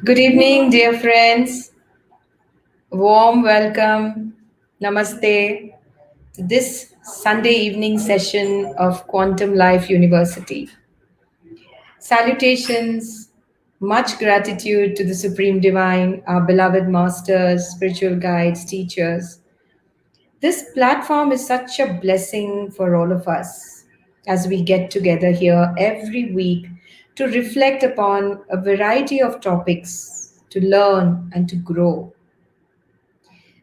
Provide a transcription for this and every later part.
Good evening, dear friends. Warm welcome. Namaste to this Sunday evening session of Quantum Life University. Salutations, much gratitude to the Supreme Divine, our beloved masters, spiritual guides, teachers. This platform is such a blessing for all of us as we get together here every week to reflect upon a variety of topics, to learn and to grow.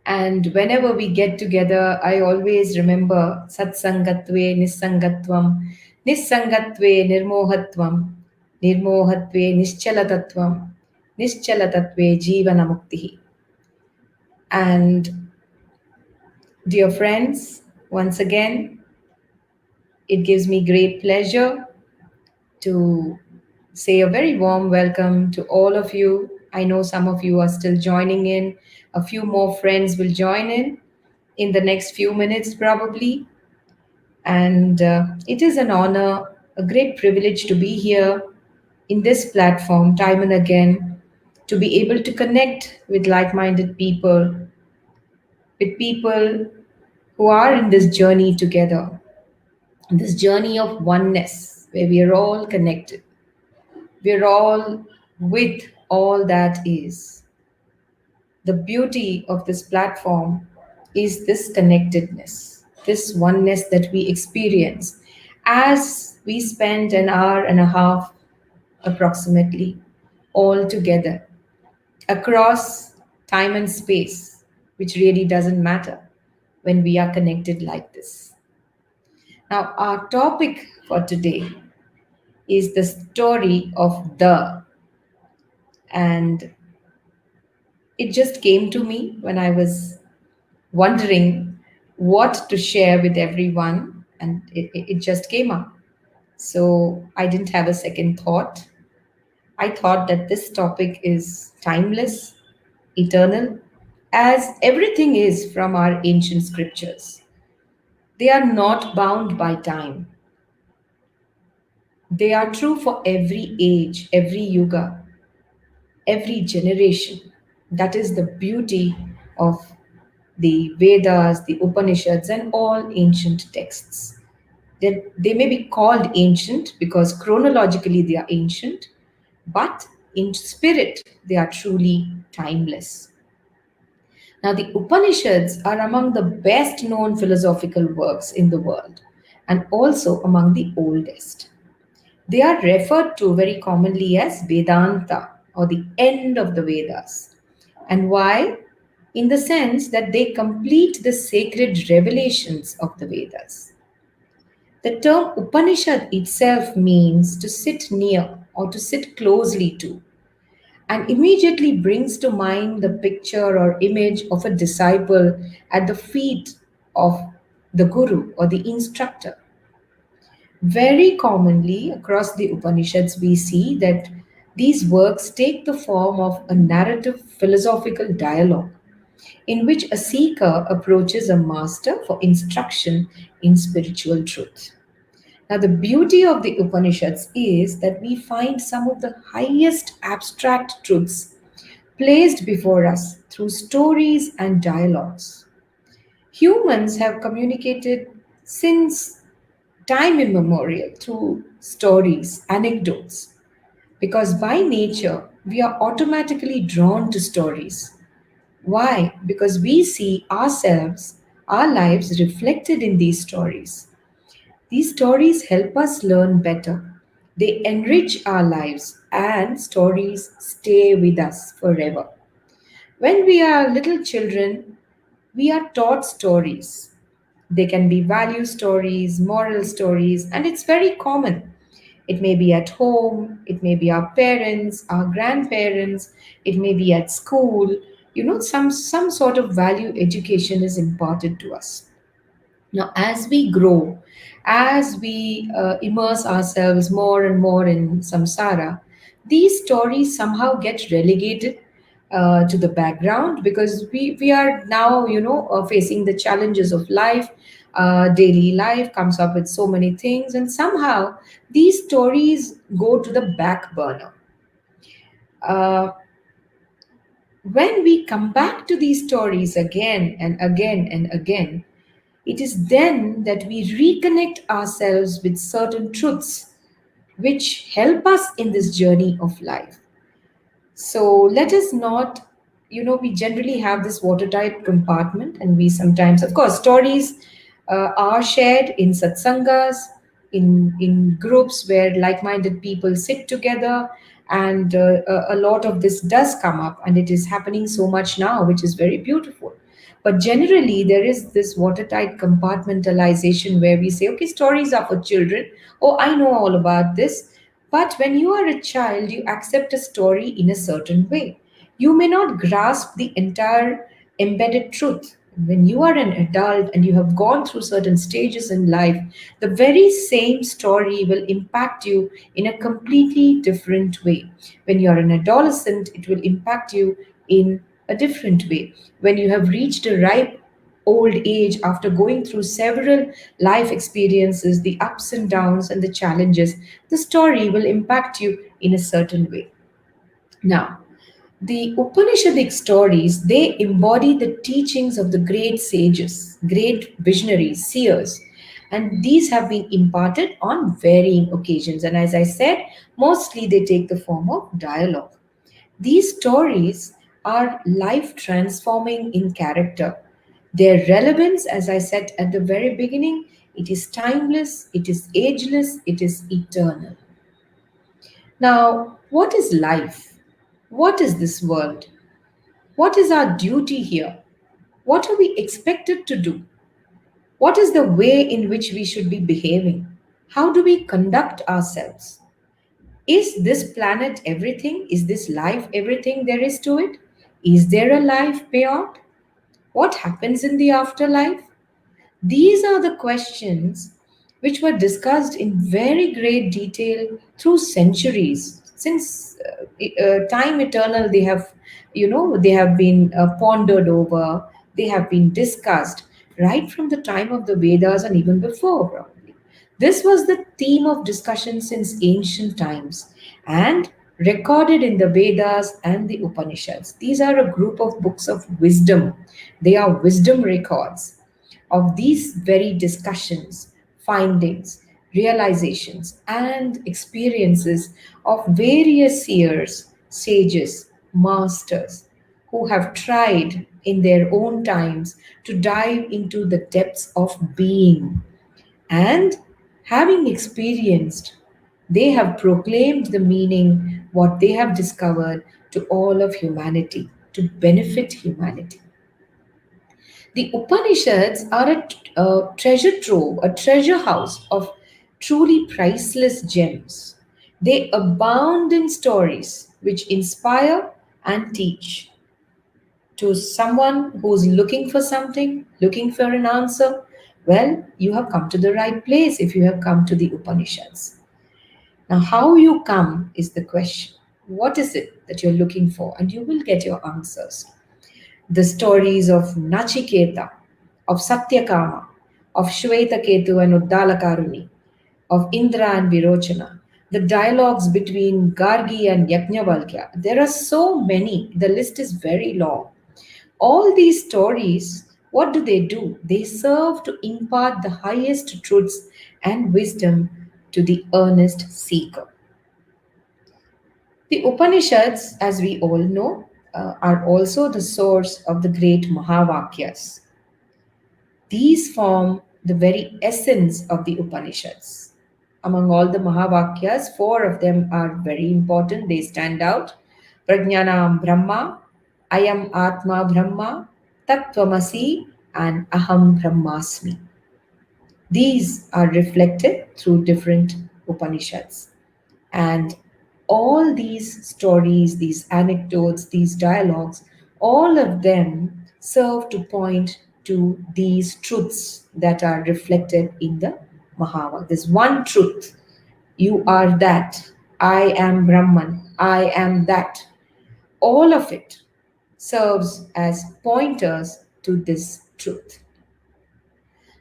And whenever we get together, I always remember Satsangatve Nissangatvam, Nissangatve Nirmohatvam, Nirmohatve Nischalatatvam, Nischalatatve Jivanamuktihi. And dear friends, once again, it gives me great pleasure to say a very warm welcome to all of you. I know some of you are still joining in. A few more friends will join in the next few minutes, probably. And it is an honor, a great privilege to be here in this platform time and again, to be able to connect with like minded people, with people who are in this journey together, this journey of oneness where we are all connected. We're all with all that is. The beauty of this platform is this connectedness, this oneness that we experience as we spend an hour and a half approximately all together across time and space, which really doesn't matter when we are connected like this. Now, our topic for today is the story of the, and it just came to me when I was wondering what to share with everyone, and it just came up. So I didn't have a second thought. I thought that this topic is timeless, eternal, as everything is from our ancient scriptures. They are not bound by time. They are true for every age, every yuga, every generation. That is the beauty of the Vedas, the Upanishads, and all ancient texts. They may be called ancient because chronologically they are ancient, but in spirit they are truly timeless. Now, the Upanishads are among the best known philosophical works in the world and also among the oldest. They are referred to very commonly as Vedanta or the end of the Vedas. And why? In the sense that they complete the sacred revelations of the Vedas. The term Upanishad itself means to sit near or to sit closely to, and immediately brings to mind the picture or image of a disciple at the feet of the guru or the instructor. Very commonly across the Upanishads, we see that these works take the form of a narrative philosophical dialogue in which a seeker approaches a master for instruction in spiritual truth. Now, the beauty of the Upanishads is that we find some of the highest abstract truths placed before us through stories and dialogues. Humans have communicated since time immemorial through stories, anecdotes, because by nature we are automatically drawn to stories. Why? Because we see ourselves, our lives reflected in these stories. These stories help us learn better. They enrich our lives, and stories stay with us forever. When we are little children, we are taught stories. They can be value stories, moral stories, and it's very common. It may be at home, it may be our parents, our grandparents, it may be at school. Some sort of value education is imparted to us. Now, as we grow, as we immerse ourselves more and more in samsara, these stories somehow get relegated to the background because we are now, facing the challenges of life. daily life, comes up with so many things, and somehow these stories go to the back burner. Uh, when we come back to these stories again and again and again, it is then that we reconnect ourselves with certain truths which help us in this journey of life. So let us not, we generally have this watertight compartment, and we sometimes, of course, stories are shared in satsangas, in groups where like-minded people sit together, and a lot of this does come up, and it is happening so much now, which is very beautiful. But generally, there is this watertight compartmentalization where we say, okay, stories are for children. Oh, I know all about this. But when you are a child, you accept a story in a certain way. You may not grasp the entire embedded truth. When you are an adult and you have gone through certain stages in life, the very same story will impact you in a completely different way. When you are an adolescent, it will impact you in a different way. When you have reached a ripe old age after going through several life experiences, the ups and downs and the challenges, the story will impact you in a certain way. Now, the Upanishadic stories, they embody the teachings of the great sages, great visionaries, seers, and these have been imparted on varying occasions. And as I said, mostly they take the form of dialogue. These stories are life transforming in character. Their relevance, as I said at the very beginning, it is timeless, it is ageless, it is eternal. Now, what is life? What is this world? What is our duty here? What are we expected to do? What is the way in which we should be behaving? How do we conduct ourselves? Is this planet everything? Is this life everything there is to it? Is there a life beyond? What happens in the afterlife? These are the questions which were discussed in very great detail through centuries. Since time eternal, they have been pondered over, they have been discussed right from the time of the Vedas and even before, probably. This was the theme of discussion since ancient times and recorded in the Vedas and the Upanishads. These are a group of books of wisdom. They are wisdom records of these very discussions, findings, realizations, and experiences of various seers, sages, masters who have tried in their own times to dive into the depths of being. And having experienced, they have proclaimed the meaning, what they have discovered, to all of humanity, to benefit humanity. The Upanishads are a treasure trove, a treasure house of truly priceless gems. They abound in stories which inspire and teach. To someone who's looking for something, looking for an answer, well, you have come to the right place if you have come to the Upanishads. Now, how you come is the question. What is it that you're looking for? And you will get your answers. The stories of Nachiketa, of Satyakama, of Shwetaketu and Uddalakaruni, of Indra and Virochana, the dialogues between Gargi and Yajnavalkya. There are so many, the list is very long. All these stories, what do? They serve to impart the highest truths and wisdom to the earnest seeker. The Upanishads, as we all know, are also the source of the great Mahavakyas. These form the very essence of the Upanishads. Among all the Mahavakyas, four of them are very important. They stand out. Prajnanam Brahma, Ayam Atma Brahma, Tattvamasi, and Aham Brahmasmi. These are reflected through different Upanishads. And all these stories, these anecdotes, these dialogues, all of them serve to point to these truths that are reflected in the Mahabharata. There's one truth: you are that, I am Brahman, I am that. All of it serves as pointers to this truth.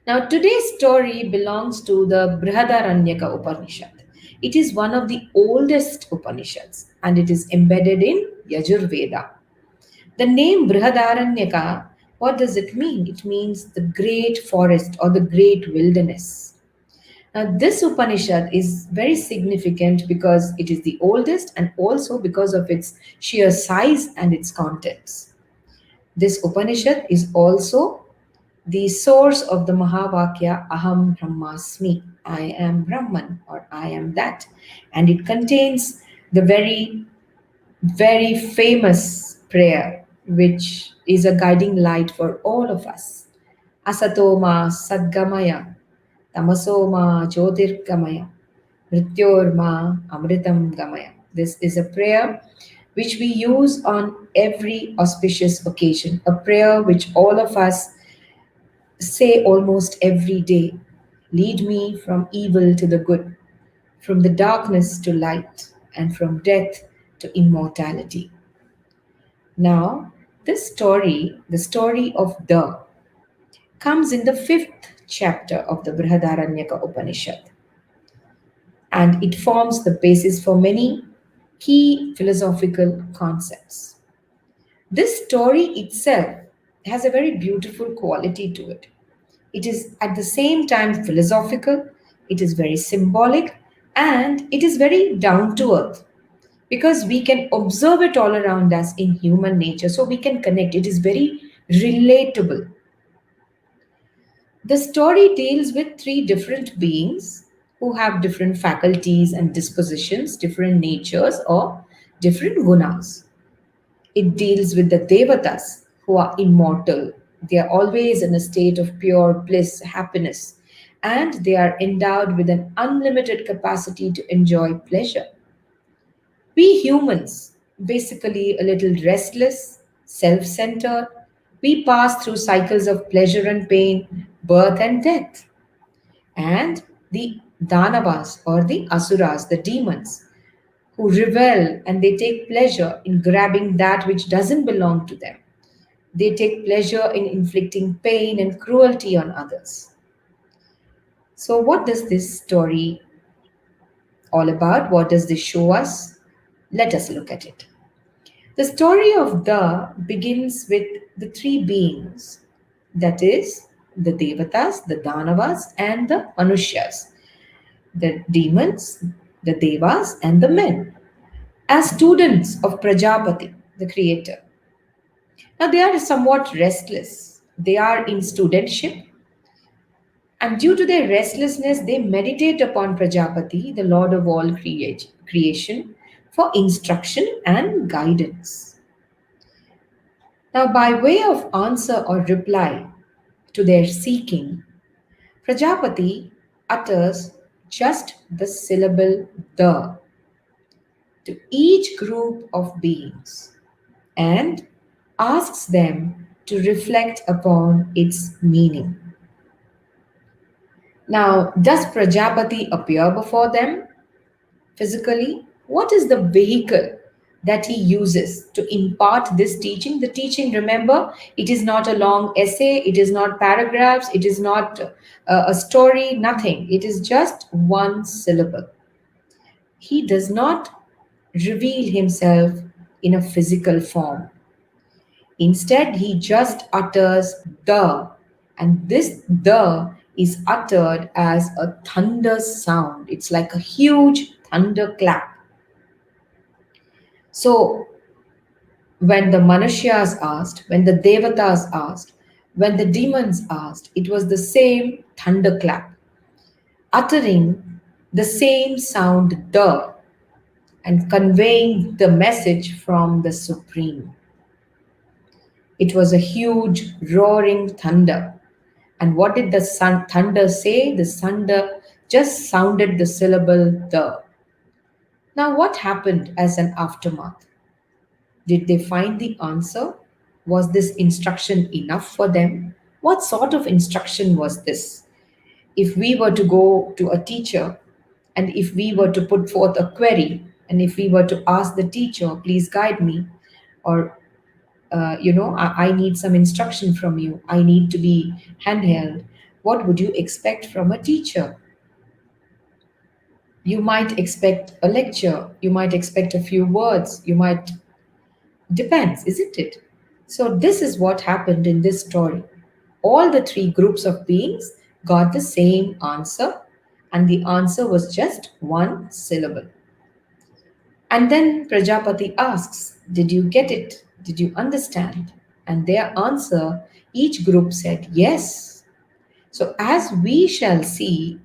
Now, today's story belongs to the Brihadaranyaka Upanishad. It is one of the oldest Upanishads and it is embedded in Yajurveda. The name Brihadaranyaka, what does it mean? It means the great forest or the great wilderness. Now, this Upanishad is very significant because it is the oldest and also because of its sheer size and its contents. This Upanishad is also the source of the Mahavakya Aham Brahmasmi, I am Brahman or I am that. And it contains the very famous prayer, which is a guiding light for all of us. Asatoma Sadgamaya, Tamasoma Jyotirgamaya, Mrityorma Amritam Gamaya. This is a prayer which we use on every auspicious occasion, a prayer which all of us say almost every day. Lead me from evil to the good, from the darkness to light, and from death to immortality. Now, this story, the story of the, comes in the fifth chapter of the Brihadaranyaka Upanishad, and it forms the basis for many key philosophical concepts. This story itself has a very beautiful quality to it. It is at the same time philosophical, it is very symbolic, and it is very down to earth because we can observe it all around us in human nature, so we can connect. It is very relatable. The story deals with three different beings who have different faculties and dispositions, different natures, or different gunas. It deals with the devatas who are immortal. They are always in a state of pure bliss, happiness, and they are endowed with an unlimited capacity to enjoy pleasure. We humans, basically a little restless, self centered, we pass through cycles of pleasure and pain, birth and death. And the Danavas or the Asuras, the demons, who revel and they take pleasure in grabbing that which doesn't belong to them. They take pleasure in inflicting pain and cruelty on others. So, what does this story all about? What does this show us? Let us look at it. The story of the begins with the three beings, that is, the Devatas, the Danavas, and the Manushas, the demons, the Devas, and the men, as students of Prajapati, the creator. Now they are somewhat restless. They are in studentship, and due to their restlessness, they meditate upon Prajapati, the Lord of all creation, for instruction and guidance. Now, by way of answer or reply to their seeking, Prajapati utters just the syllable the to each group of beings and asks them to reflect upon its meaning. Now, does Prajapati appear before them physically? What is the vehicle that he uses to impart this teaching? The teaching, remember, it is not a long essay, it is not paragraphs, it is not a story, nothing. It is just one syllable. He does not reveal himself in a physical form. Instead, he just utters the, and this the is uttered as a thunder sound. It's like a huge thunderclap. So, when the Manushas asked, when the Devatas asked, when the demons asked, it was the same thunderclap, uttering the same sound the and conveying the message from the Supreme. It was a huge roaring thunder. And what did the thunder say? The thunder just sounded the syllable the. Now, what happened as an aftermath? Did they find the answer? Was this instruction enough for them? What sort of instruction was this? If we were to go to a teacher and if we were to put forth a query and if we were to ask the teacher, please guide me, or I need some instruction from you, I need to be handheld, What would you expect from a teacher? You might expect a lecture, you might expect a few words, you might, depends, isn't it? So, this is what happened in this story. All the three groups of beings got the same answer, and the answer was just one syllable. And then Prajapati asks, did you get it? Did you understand? And their answer, each group said yes. So, as we shall see,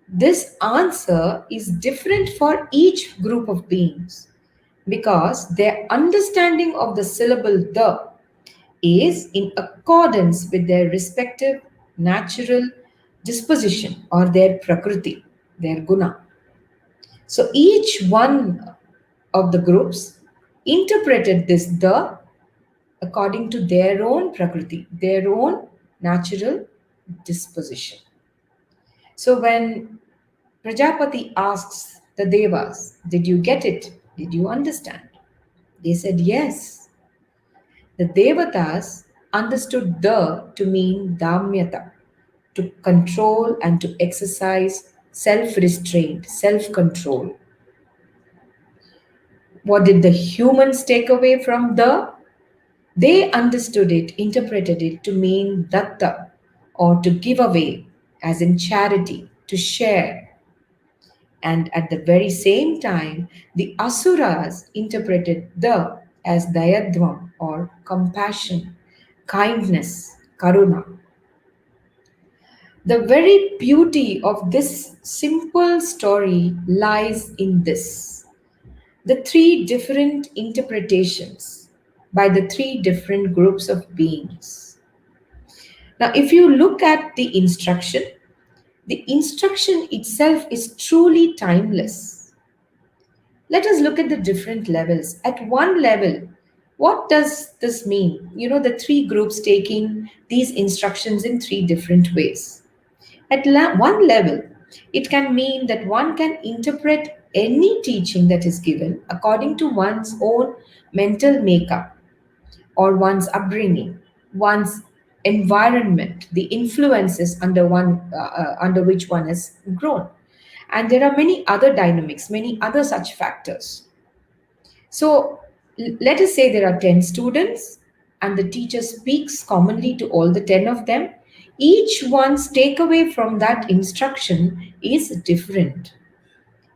this answer is different for each group of beings because their understanding of the syllable the is in accordance with their respective natural disposition or their prakriti, their guna. So each one of the groups interpreted this the according to their own prakriti, their own natural disposition. So when Prajapati asks the Devas, did you get it? Did you understand? They said yes. The Devatas understood the to mean damyata, to control and to exercise self restraint, self control. What did the humans take away from the? They understood it, interpreted it to mean datta or to give away, as in charity, to share. And at the very same time, the asuras interpreted the as dayadvam or compassion, kindness, karuna. The very beauty of this simple story lies in this: the three different interpretations by the three different groups of beings. Now, if you look at the instruction itself is truly timeless. Let us look at the different levels. At one level, what does this mean? The three groups taking these instructions in three different ways. At one level, it can mean that one can interpret any teaching that is given according to one's own mental makeup or one's upbringing, one's environment, the influences under which one has grown. And there are many other dynamics, many other such factors. So let us say there are 10 students and the teacher speaks commonly to all the 10 of them. Each one's takeaway from that instruction is different.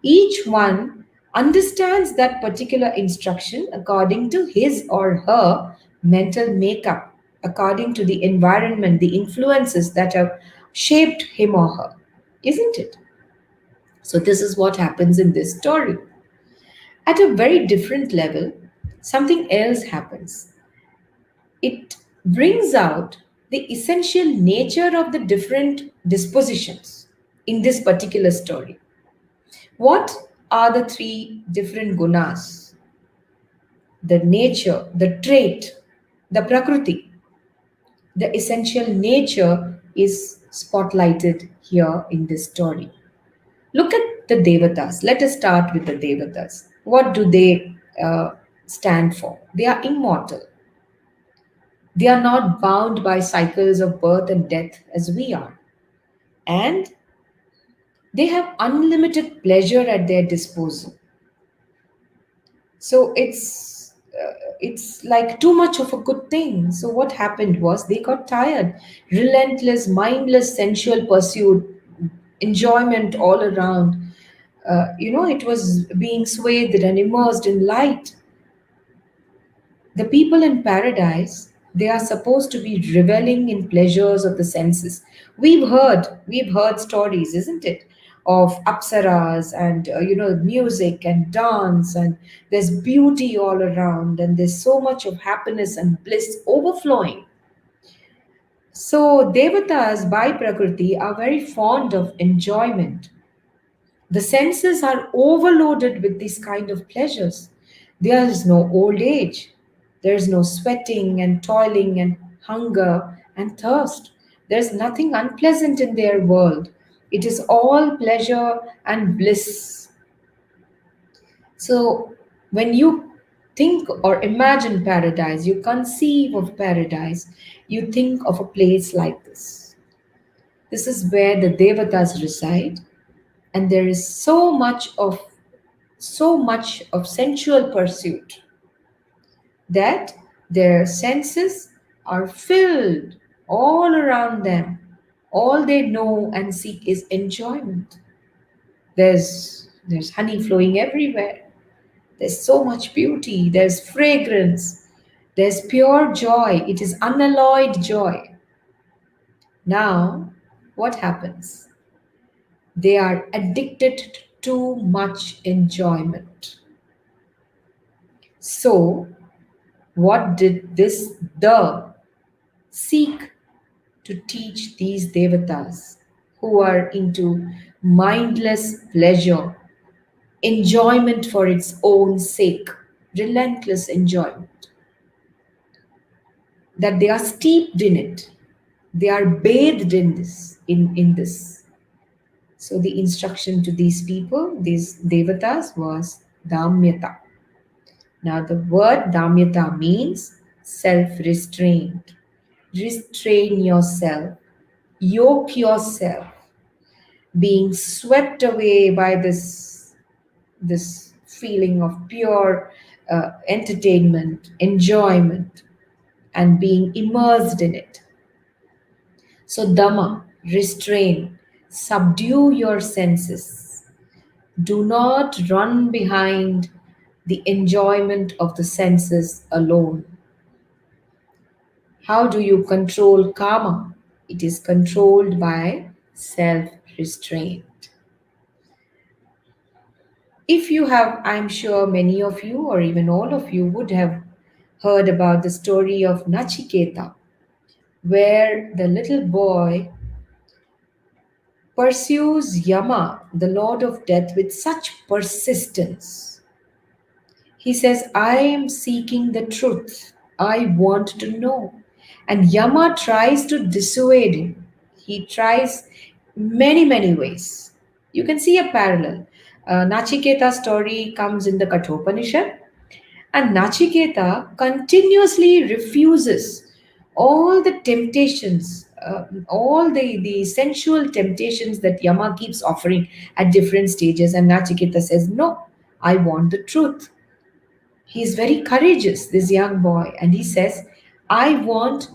Each one understands that particular instruction according to his or her mental makeup, according to the environment, the influences that have shaped him or her, isn't it? So, this is what happens in this story. At a very different level, something else happens. It brings out the essential nature of the different dispositions in this particular story. What are the three different gunas? The nature, the trait, the prakriti, the essential nature is spotlighted here in this story. Look at the Devatas. Let us start with the Devatas. What do they stand for? They are immortal. They are not bound by cycles of birth and death as we are. And they have unlimited pleasure at their disposal. So it's like too much of a good thing. So what happened was they got tired. Relentless, mindless, sensual pursuit, enjoyment all around. It was being swathed and immersed in light. The people in paradise, they are supposed to be reveling in pleasures of the senses. We've heard stories, isn't it, of apsaras and music and dance, and there's beauty all around, and there's so much of happiness and bliss overflowing. So devatas by prakriti are very fond of enjoyment. The senses are overloaded with these kind of pleasures. There is no old age. There is no sweating and toiling and hunger and thirst. There's nothing unpleasant in their world. It is all pleasure and bliss. So, when you think or imagine paradise, you conceive of paradise, you think of a place like this. This is where the devatas reside, and there is so much of sensual pursuit that their senses are filled all around them. All they know and seek is enjoyment. There's honey flowing everywhere. There's so much beauty. There's fragrance. There's pure joy. It is unalloyed joy. Now, what happens? They are addicted to too much enjoyment. So, what did this the seek to teach these devatas who are into mindless pleasure, enjoyment for its own sake, relentless enjoyment, that they are steeped in it, they are bathed in this. So the instruction to these people, these devatas, was damyata. Now the word damyata means self-restraint. Restrain yourself, yoke yourself, being swept away by this feeling of pure entertainment, enjoyment, and being immersed in it. So, Dhamma, restrain, subdue your senses. Do not run behind the enjoyment of the senses alone. How do you control karma? It is controlled by self restraint. If you have, I'm sure many of you, or even all of you, would have heard about the story of Nachiketa, where the little boy pursues Yama, the Lord of Death, with such persistence. He says, I am seeking the truth. I want to know. And Yama tries to dissuade him. He tries many, many ways. You can see a parallel. Nachiketa's story comes in the Kathopanishad, and Nachiketa continuously refuses all the temptations, all the sensual temptations that Yama keeps offering at different stages. And Nachiketa says, no, I want the truth. He's very courageous, this young boy, and he says, I want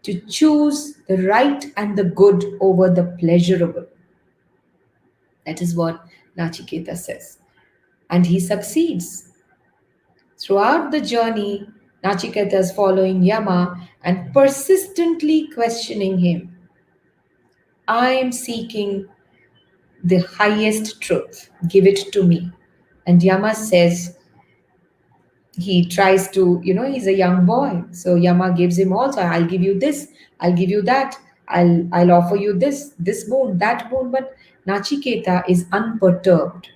to choose the right and the good over the pleasurable. That is what Nachiketa says. And he succeeds. Throughout the journey, Nachiketa is following Yama and persistently questioning him. I am seeking the highest truth. Give it to me. And Yama says, he tries to, he's a young boy. So Yama gives him also, I'll give you this, I'll give you that, I'll offer you this boon, that boon. But Nachiketa is unperturbed.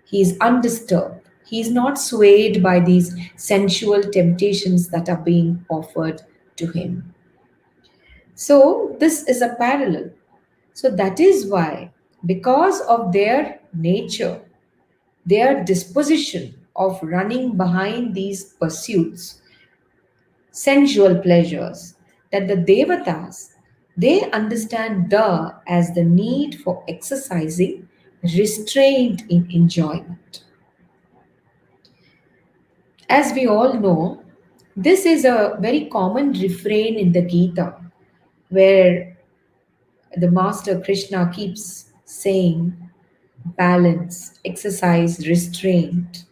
He is undisturbed. He is not swayed by these sensual temptations that are being offered to him. So this is a parallel. So that is why, because of their nature, their disposition of running behind these pursuits, sensual pleasures, that the devatas, they understand the as the need for exercising restraint in enjoyment. As we all know, this is a very common refrain in the Gita, where the Master Krishna keeps saying balance, exercise, restraint,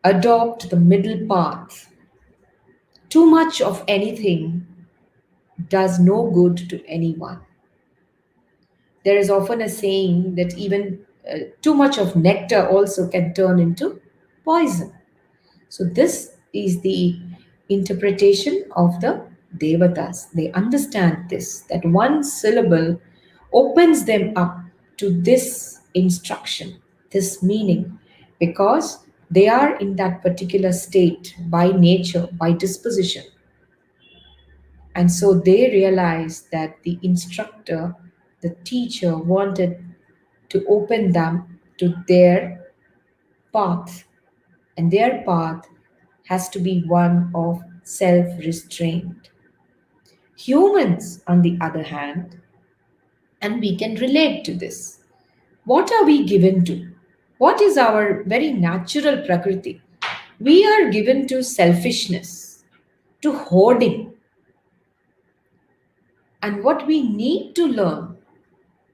adopt the middle path. Too much of anything does no good to anyone. There is often a saying that even too much of nectar also can turn into poison. So, this is the interpretation of the Devatas. They understand this, that one syllable opens them up to this instruction, this meaning, because they are in that particular state by nature, by disposition. And so they realize that the instructor, the teacher, wanted to open them to their path, and their path has to be one of self restraint. Humans, on the other hand, and we can relate to this. What are we given to? What is our very natural prakriti? We are given to selfishness, to hoarding. And what we need to learn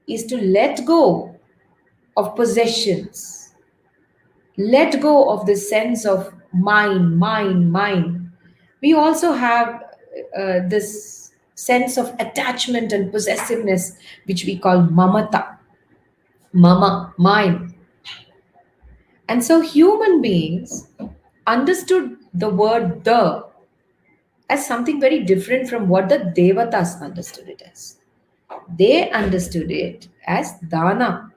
is to let go of possessions, let go of the sense of mine, mine, mine. We also have this sense of attachment and possessiveness, which we call mamata, mama, mine. And so human beings understood the word the as something very different from what the devatas understood it as. They understood it as dana,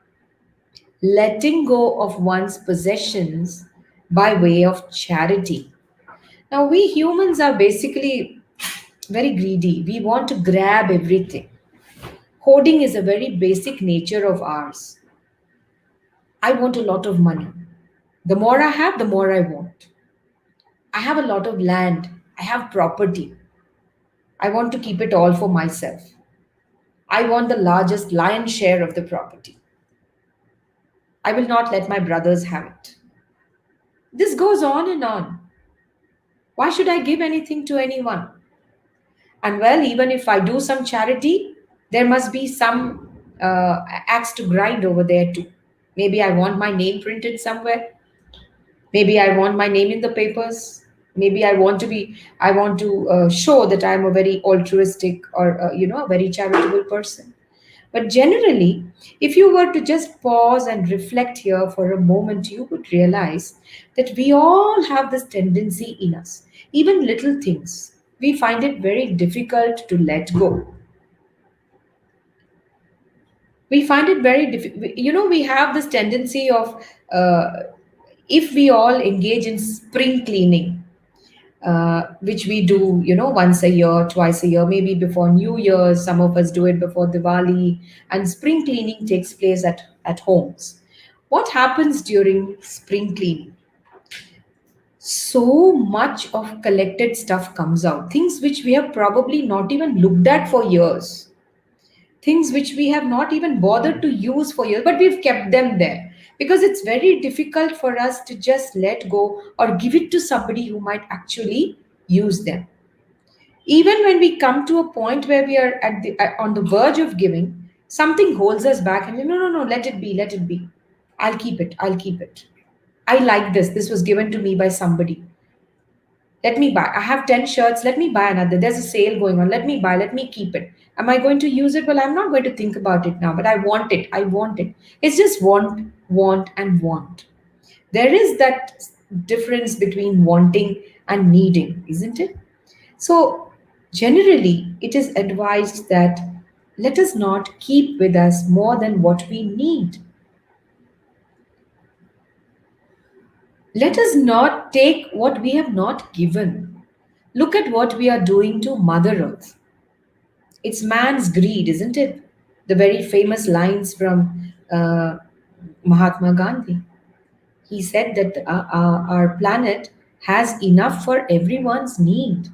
letting go of one's possessions by way of charity. Now, we humans are basically very greedy. We want to grab everything. Hoarding is a very basic nature of ours. I want a lot of money. The more I have, the more I want. I have a lot of land. I have property. I want to keep it all for myself. I want the largest lion's share of the property. I will not let my brothers have it. This goes on and on. Why should I give anything to anyone? And well, even if I do some charity, there must be some axe to grind over there too. Maybe I want my name printed somewhere. Maybe I want my name in the papers. Maybe I want to show that I'm a very altruistic or, a very charitable person. But generally, if you were to just pause and reflect here for a moment, you would realize that we all have this tendency in us. Even little things, we find it very difficult to let go. We find it very difficult. We have this tendency of, uh, if we all engage in spring cleaning, which we do, once a year, twice a year, maybe before New Year's. Some of us do it before Diwali, and spring cleaning takes place at homes. What happens during spring cleaning? So much of collected stuff comes out, things which we have probably not even looked at for years, things which we have not even bothered to use for years, but we've kept them there because it's very difficult for us to just let go or give it to somebody who might actually use them. Even when we come to a point where we are on the verge of giving, something holds us back and no, no, no, let it be, let it be. I'll keep it, I'll keep it. I like this. This was given to me by somebody. Let me buy. I have 10 shirts. Let me buy another. There's a sale going on. Let me buy. Let me keep it. Am I going to use it? Well, I'm not going to think about it now, but I want it. I want it. It's just want, want, and want. There is that difference between wanting and needing, isn't it? So, generally, it is advised that let us not keep with us more than what we need. Let us not take what we have not given. Look at what we are doing to Mother Earth. It's man's greed, isn't it? The very famous lines from Mahatma Gandhi. He said that our planet has enough for everyone's need,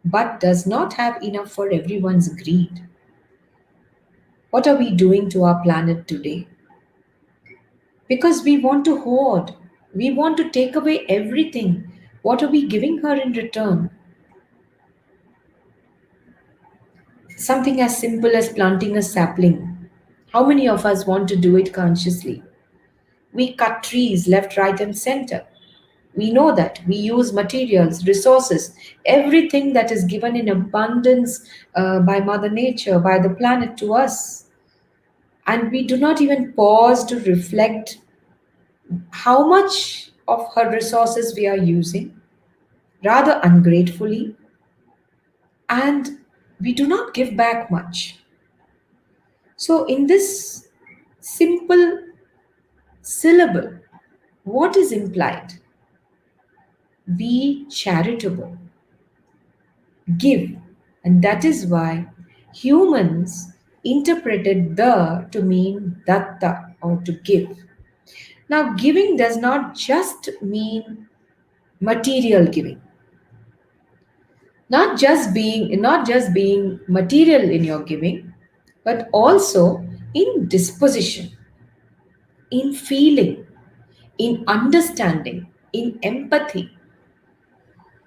but does not have enough for everyone's greed. What are we doing to our planet today? Because we want to hoard, we want to take away everything. What are we giving her in return? Something as simple as planting a sapling. How many of us want to do it consciously? We cut trees left, right, and center. We know that. We use materials, resources, everything that is given in abundance by Mother Nature, by the planet to us. And we do not even pause to reflect how much of her resources we are using, rather ungratefully, and we do not give back much. So, in this simple syllable, what is implied? Be charitable, give. And that is why humans interpreted the to mean datta or to give. Now, giving does not just mean material giving. Not just being material in your giving, but also in disposition, in feeling, in understanding, in empathy.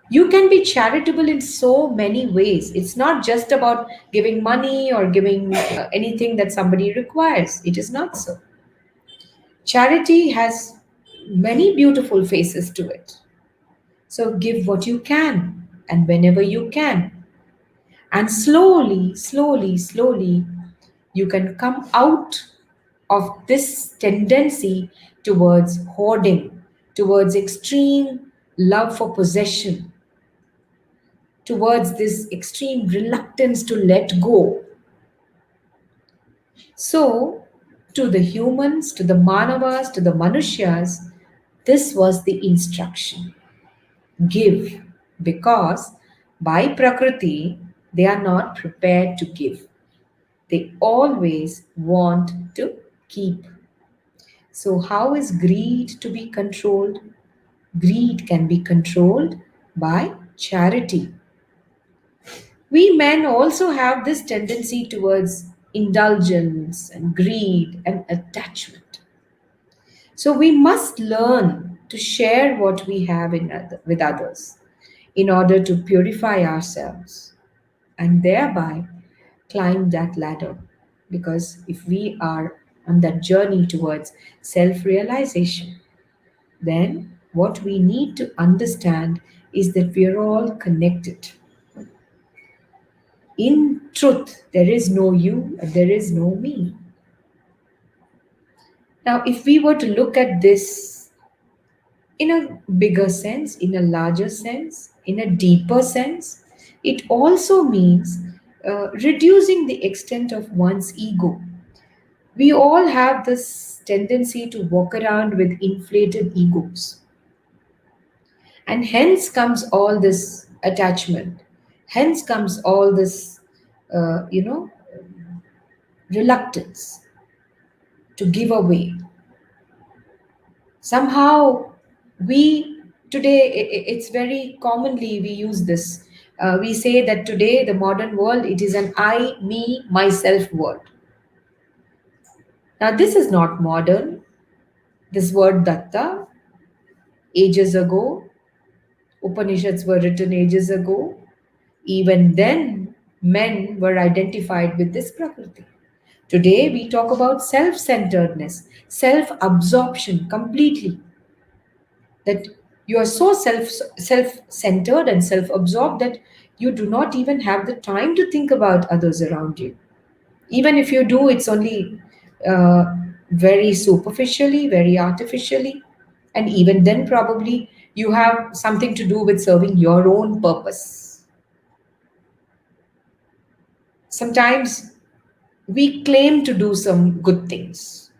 You can be charitable in so many ways. It's not just about giving money or giving anything that somebody requires. It is not so. Charity has many beautiful faces to it. So give what you can and whenever you can. And slowly, slowly, slowly, you can come out of this tendency towards hoarding, towards extreme love for possession, towards this extreme reluctance to let go. So, to the humans, to the manavas, to the manushyas, this was the instruction: give, because by prakriti they are not prepared to give. They always want to keep. So, how is greed to be controlled? Greed can be controlled by charity. We men also have this tendency towards indulgence and greed and attachment. So, we must learn to share what we have with others in order to purify ourselves and thereby climb that ladder. Because if we are on that journey towards self realization, then what we need to understand is that we are all connected. In truth, there is no you and there is no me. Now, if we were to look at this in a bigger sense, in a larger sense, in a deeper sense, it also means reducing the extent of one's ego. We all have this tendency to walk around with inflated egos, and hence comes all this attachment. Hence comes all this, uh, you know, reluctance to give away. Somehow, we today, it's very commonly we use this. We say that today, the modern world, it is an I, me, myself world. Now, this is not modern. This word datta, ages ago, Upanishads were written ages ago. Even then, men were identified with this prakriti. Today, we talk about self centeredness, self absorption completely. That you are so self centered and self absorbed that you do not even have the time to think about others around you. Even if you do, it's only uh, very superficially, very artificially. And even then, probably you have something to do with serving your own purpose. Sometimes we claim to do some good things.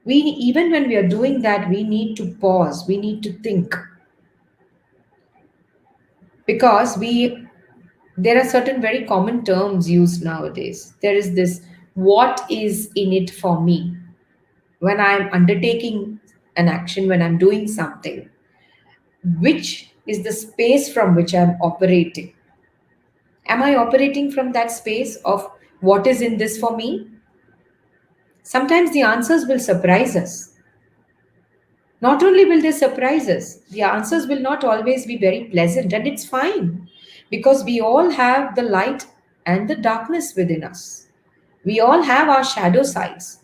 We, even when we are doing that, we need to pause, we need to think, because we there are certain very common terms used nowadays. There is this: what is in it for me? When I'm undertaking an action, when I'm doing something, which is the space from which I'm operating? Am I operating from that space of what is in this for me? Sometimes the answers will surprise us. Not only will they surprise us, the answers will not always be very pleasant, and it's fine, because we all have the light and the darkness within us. We all have our shadow sides,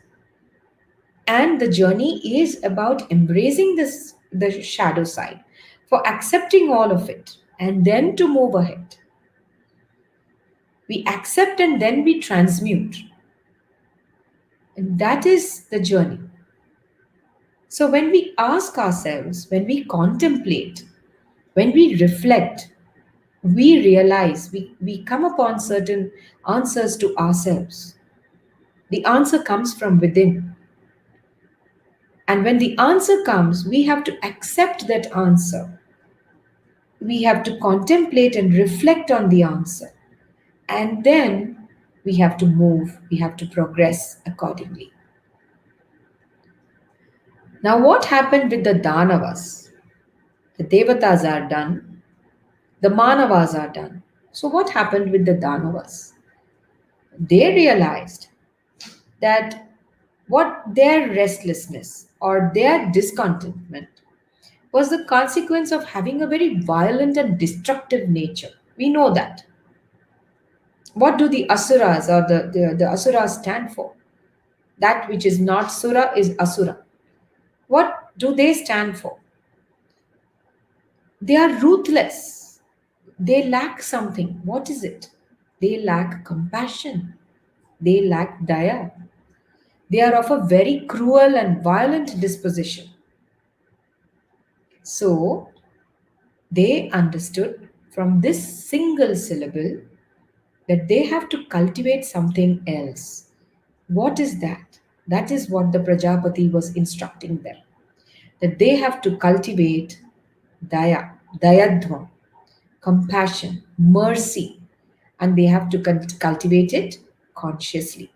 and the journey is about embracing the shadow side, for accepting all of it, and then to move ahead. We accept and then we transmute, and that is the journey. So when we ask ourselves, when we contemplate, when we reflect, we realize, we come upon certain answers to ourselves. The answer comes from within. And when the answer comes, we have to accept that answer. We have to contemplate and reflect on the answer. And then we have to move, we have to progress accordingly. Now, what happened with the Danavas? The Devatas are done, The Manavas are done. So, what happened with the Danavas? They realized that what their restlessness or their discontentment was the consequence of having a very violent and destructive nature. We know that. What do the asuras or the asuras stand for? That which is not sura is asura. What do they stand for? They are ruthless. They lack something. What is it? They lack compassion. They lack daya. They are of a very cruel and violent disposition. So they understood from this single syllable that they have to cultivate something else. What is that? That is what the Prajapati was instructing them. That they have to cultivate daya, dayadva, compassion, mercy, and they have to cultivate it consciously.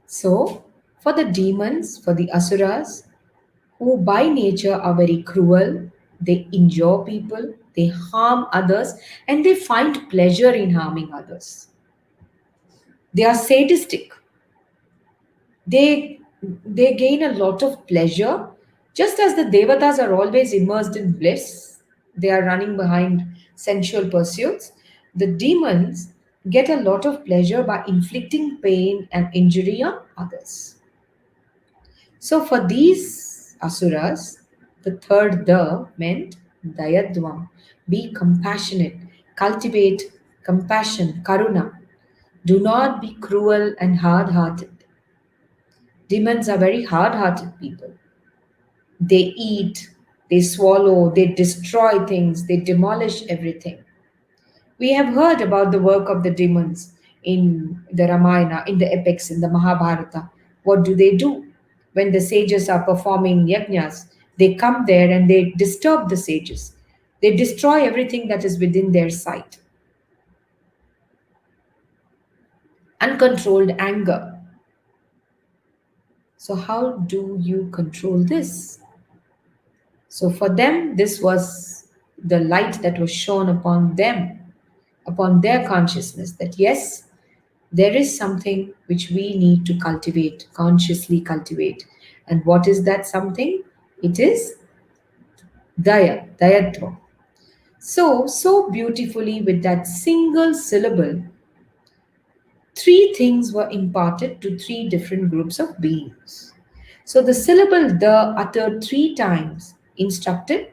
So, for the demons, for the asuras, who by nature are very cruel, they injure people, they harm others, and they find pleasure in harming others. They are sadistic. They they gain a lot of pleasure, just as the devatas are always immersed in bliss. They are running behind sensual pursuits. The demons get a lot of pleasure by inflicting pain and injury on others. So for these asuras, the third the meant dayadvam. Be compassionate, cultivate compassion, karuna. Do not be cruel and hard hearted. Demons are very hard hearted people. They eat, they swallow, they destroy things, they demolish everything. We have heard about the work of the demons in the Ramayana, in the epics, in the Mahabharata. What do? When the sages are performing yajnas, they come there and they disturb the sages. They destroy everything that is within their sight. Uncontrolled anger. So, how do you control this? So, for them, this was the light that was shone upon them, upon their consciousness that yes, there is something which we need to cultivate, consciously cultivate. And what is that something? It is daya, dayatva. So beautifully with that single syllable, three things were imparted to three different groups of beings. So the syllable the uttered three times instructed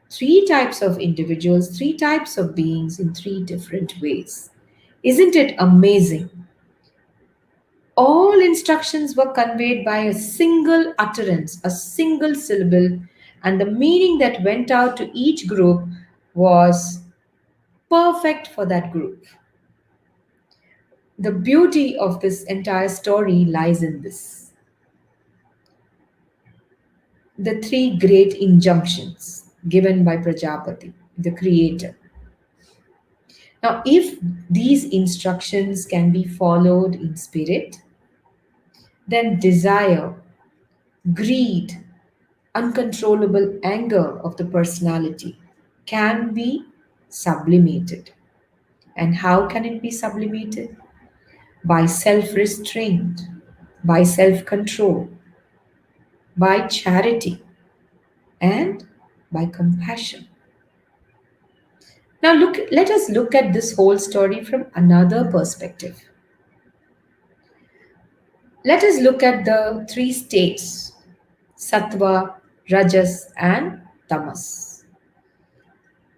three types of individuals, three types of beings in three different ways. Isn't it amazing? All instructions were conveyed by a single utterance, a single syllable, and the meaning that went out to each group was perfect for that group. The beauty of this entire story lies in this. The three great injunctions given by Prajapati, the creator. Now, if these instructions can be followed in spirit, then desire, greed, uncontrollable anger of the personality can be sublimated. And how can it be sublimated? By self restraint, by self control, by charity, and by compassion. Now, let us look at this whole story from another perspective. Let us look at the three states sattva, rajas, and tamas.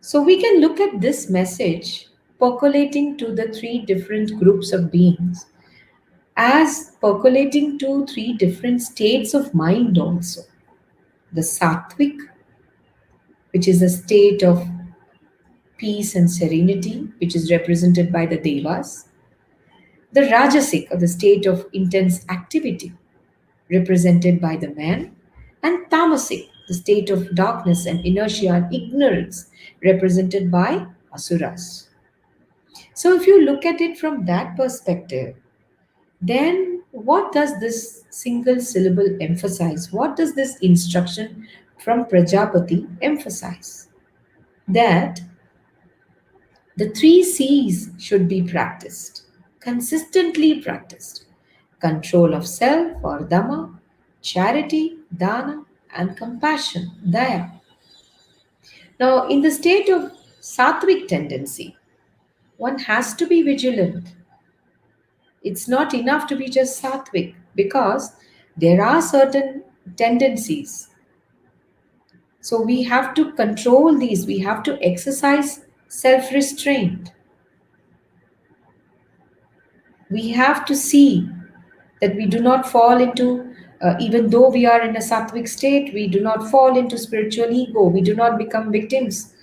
So we can look at this message percolating to the three different groups of beings as percolating to three different states of mind also. The sattvic, which is a state of peace and serenity, which is represented by the devas. The rajasic, or the state of intense activity, represented by the man. And tamasic, the state of darkness and inertia and ignorance, represented by asuras. So, if you look at it from that perspective, then what does this single syllable emphasize? What does this instruction from Prajapati emphasize? that the three C's should be practiced, consistently practiced: control of self or dhamma, charity, dana, and compassion, daya. Now, in the state of sattvic tendency, one has to be vigilant. It's not enough to be just sattvic because there are certain tendencies. So we have to control these, we have to exercise self restraint. We have to see that we do not fall into, even though we are in a sattvic state, we do not fall into spiritual ego, we do not become victims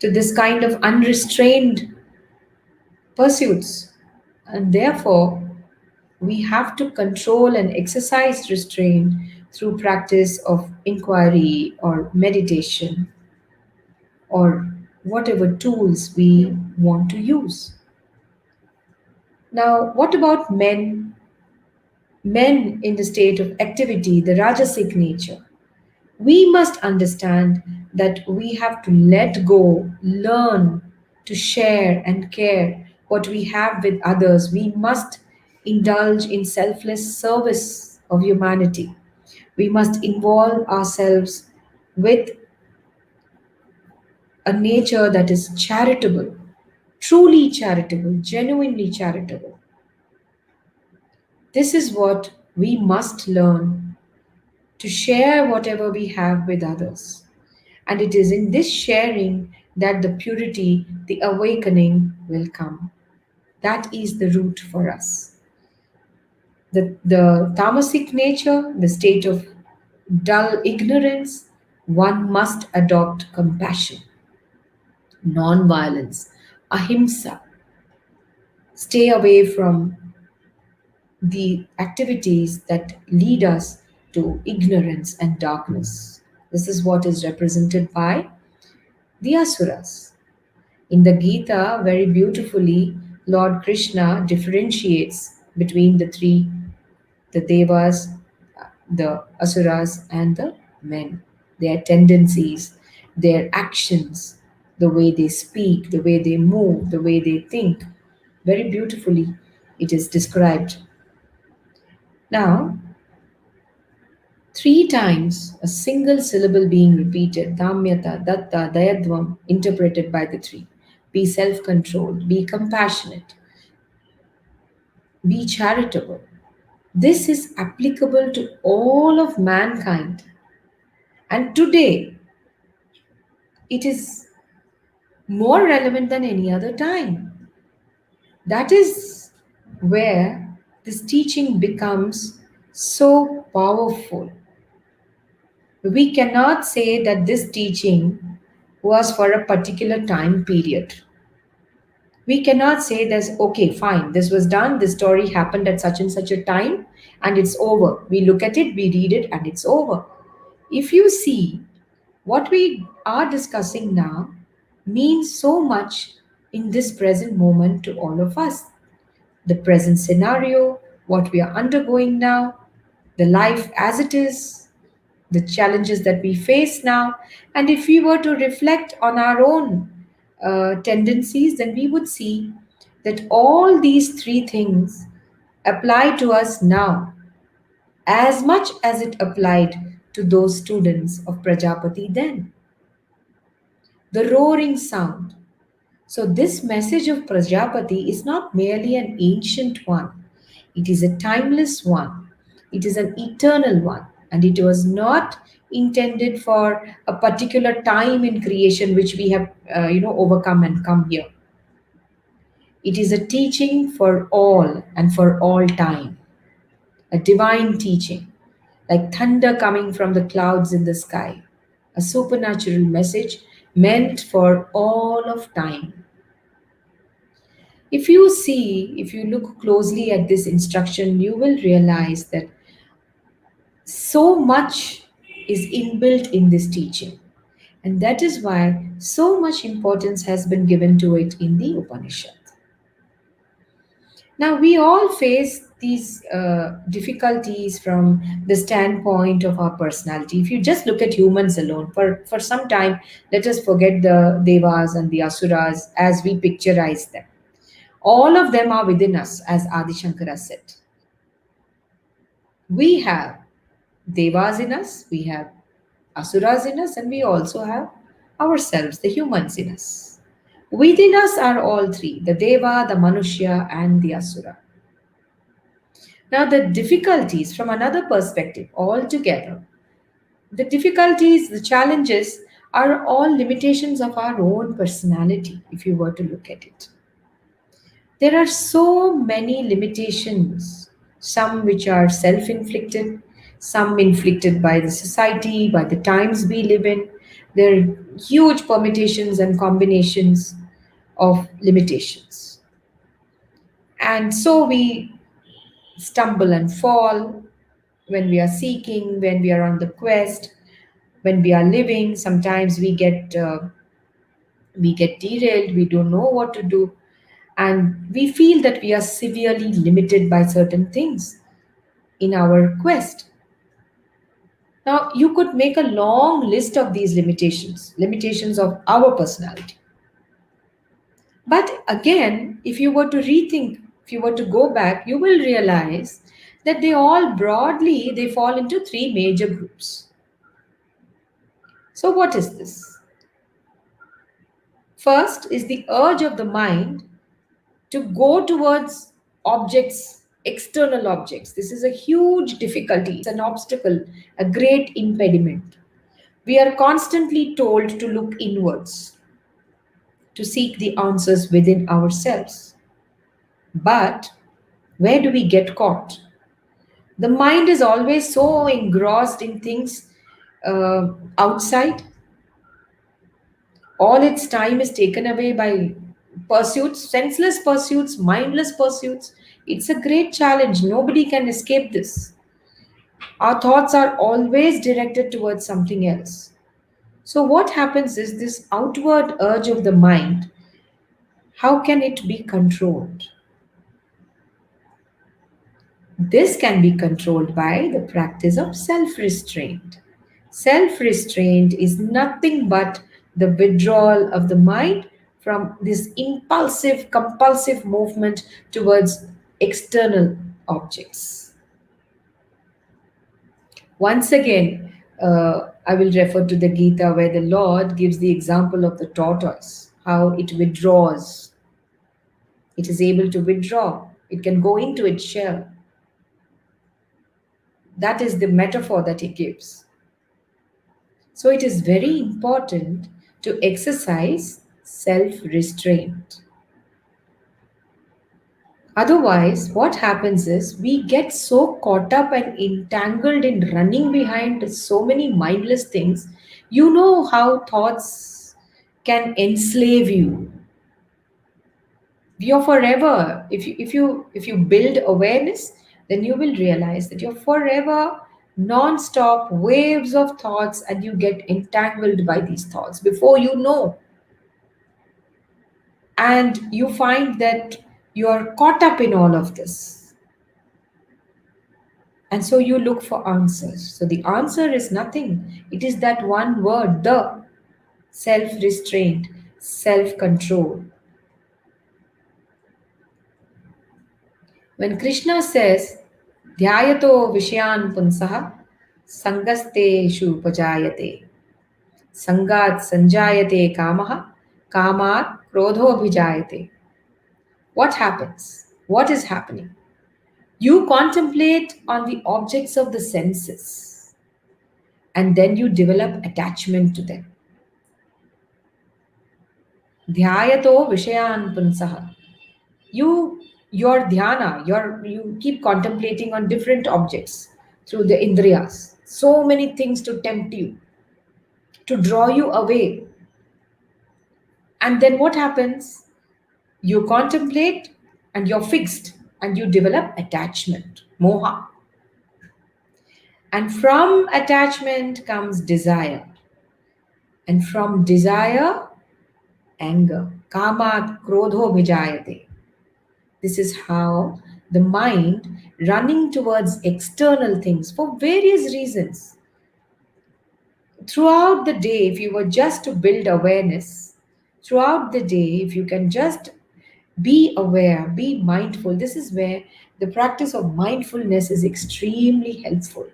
to this kind of unrestrained pursuits. And therefore, we have to control and exercise restraint through practice of inquiry or meditation or whatever tools we want to use. Now, what about men? Men in the state of activity, the rajasic nature. We must understand that we have to let go, learn to share and care what we have with others. We must indulge in selfless service of humanity. We must involve ourselves with a nature that is charitable, truly charitable, genuinely charitable. This is what we must learn, to share whatever we have with others. And it is in this sharing that the purity, the awakening will come. That is the root for us. The tamasic nature, the state of dull ignorance, one must adopt compassion, non-violence, ahimsa. Stay away from the activities that lead us to ignorance and darkness. This is what is represented by the asuras. In the Gita, very beautifully, Lord Krishna differentiates between the three: the devas, the asuras, and the men. Their tendencies, their actions, the way they speak, the way they move, the way they think. Very beautifully, it is described. Now, three times a single syllable being repeated, Dhamyata, Datta, Dayadvam, interpreted by the three. Be self controlled, be compassionate, be charitable. This is applicable to all of mankind. And today, it is more relevant than any other time. That is where this teaching becomes so powerful. We cannot say that this teaching was for a particular time period. We cannot say this, okay, fine, this was done, this story happened at such and such a time, and it's over. We look at it, we read it, and it's over. If you see, what we are discussing now means so much in this present moment to all of us. The present scenario, what we are undergoing now, the life as it is, the challenges that we face now. And if we were to reflect on our own tendencies, then we would see that all these three things apply to us now as much as it applied to those students of Prajapati then. The roaring sound. So, this message of Prajapati is not merely an ancient one, it is a timeless one, it is an eternal one, and it was not intended for a particular time in creation which we have, overcome and come here. It is a teaching for all and for all time, a divine teaching, like thunder coming from the clouds in the sky, a supernatural message meant for all of time. If you see, if you look closely at this instruction, you will realize that so much is inbuilt in this teaching. And that is why so much importance has been given to it in the Upanishad. Now, we all face these difficulties from the standpoint of our personality. If you just look at humans alone, for some time, let us forget the Devas and the Asuras as we picturize them. All of them are within us, as Adi Shankara said. We have Devas in us, we have Asuras in us, and we also have ourselves, the humans in us. Within us are all three, the Deva, the Manushya, and the Asura. Now, the difficulties from another perspective altogether, the difficulties, the challenges are all limitations of our own personality, if you were to look at it. There are so many limitations, some which are self inflicted, some inflicted by the society, by the times we live in. There are huge permutations and combinations of limitations. And so we stumble and fall when we are seeking, when we are on the quest, when we are living. Sometimes we get derailed. We don't know what to do, and we feel that we are severely limited by certain things in our quest. Now, you could make a long list of these limitations of our personality. But again, if you were to rethink, if you were to go back, you will realize that they all broadly they fall into three major groups. So what is this? First is the urge of the mind to go towards objects, external objects. This is a huge difficulty, it's an obstacle, a great impediment. We are constantly told to look inwards, to seek the answers within ourselves. But where do we get caught? The mind is always so engrossed in things outside. All its time is taken away by pursuits, senseless pursuits, mindless pursuits. It's a great challenge. Nobody can escape this. Our thoughts are always directed towards something else. So, what happens is this outward urge of the mind, how can it be controlled? This can be controlled by the practice of self restraint. Self restraint is nothing but the withdrawal of the mind from this impulsive, compulsive movement towards external objects. Once again, I will refer to the Gita where the Lord gives the example of the tortoise, how it withdraws. It is able to withdraw, it can go into its shell. That is the metaphor that he gives. So it is very important to exercise self restraint. Otherwise, what happens is we get so caught up and entangled in running behind so many mindless things. You know how thoughts can enslave you. You're forever, if you build awareness, then you will realize that you're forever non-stop waves of thoughts and you get entangled by these thoughts before you know, and you find that you're caught up in all of this, and so you look for answers. So the answer is nothing, it is that one word, the self restraint, self control. When Krishna says ध्यायतो विषयान् पुंसः संगस्तेषु उपजायते संगात् संजायते कामः कामात् क्रोधोऽभिजायते, what happens? What is happening? You contemplate on the objects of the senses and then you develop attachment to them. Dhyayato vishayan punsaha. Your dhyana, you keep contemplating on different objects through the indriyas. So many things to tempt you, to draw you away. And then what happens? You contemplate and you're fixed and you develop attachment, moha. And from attachment comes desire. And from desire, anger. Kamat krodho vijayate. This is how the mind running towards external things for various reasons. Throughout the day, if you were just to build awareness, throughout the day, if you can just be aware, be mindful, this is where the practice of mindfulness is extremely helpful.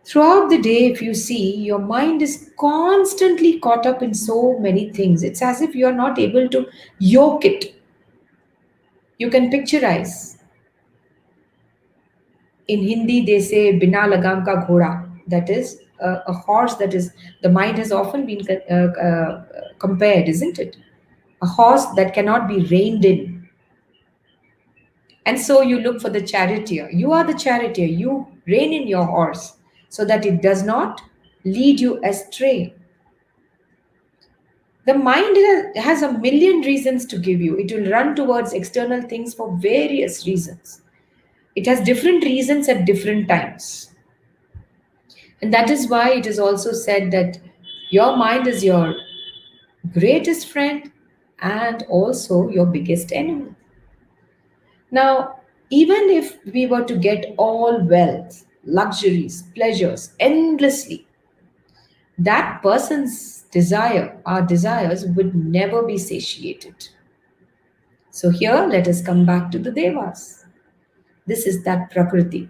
Throughout the day, if you see, your mind is constantly caught up in so many things. It's as if you're not able to yoke it. You can picturize. In Hindi, they say bina lagam ka ghoda. That is a horse that is, the mind has often been compared, isn't it? A horse that cannot be reined in. And so you look for the charioteer. You are the charioteer. You rein in your horse so that it does not lead you astray. The mind has a million reasons to give you. It will run towards external things for various reasons. It has different reasons at different times. And that is why it is also said that your mind is your greatest friend and also your biggest enemy. Now, even if we were to get all wealth, luxuries, pleasures endlessly, that person's desire, our desires, would never be satiated. So, here let us come back to the Devas. This is that Prakriti.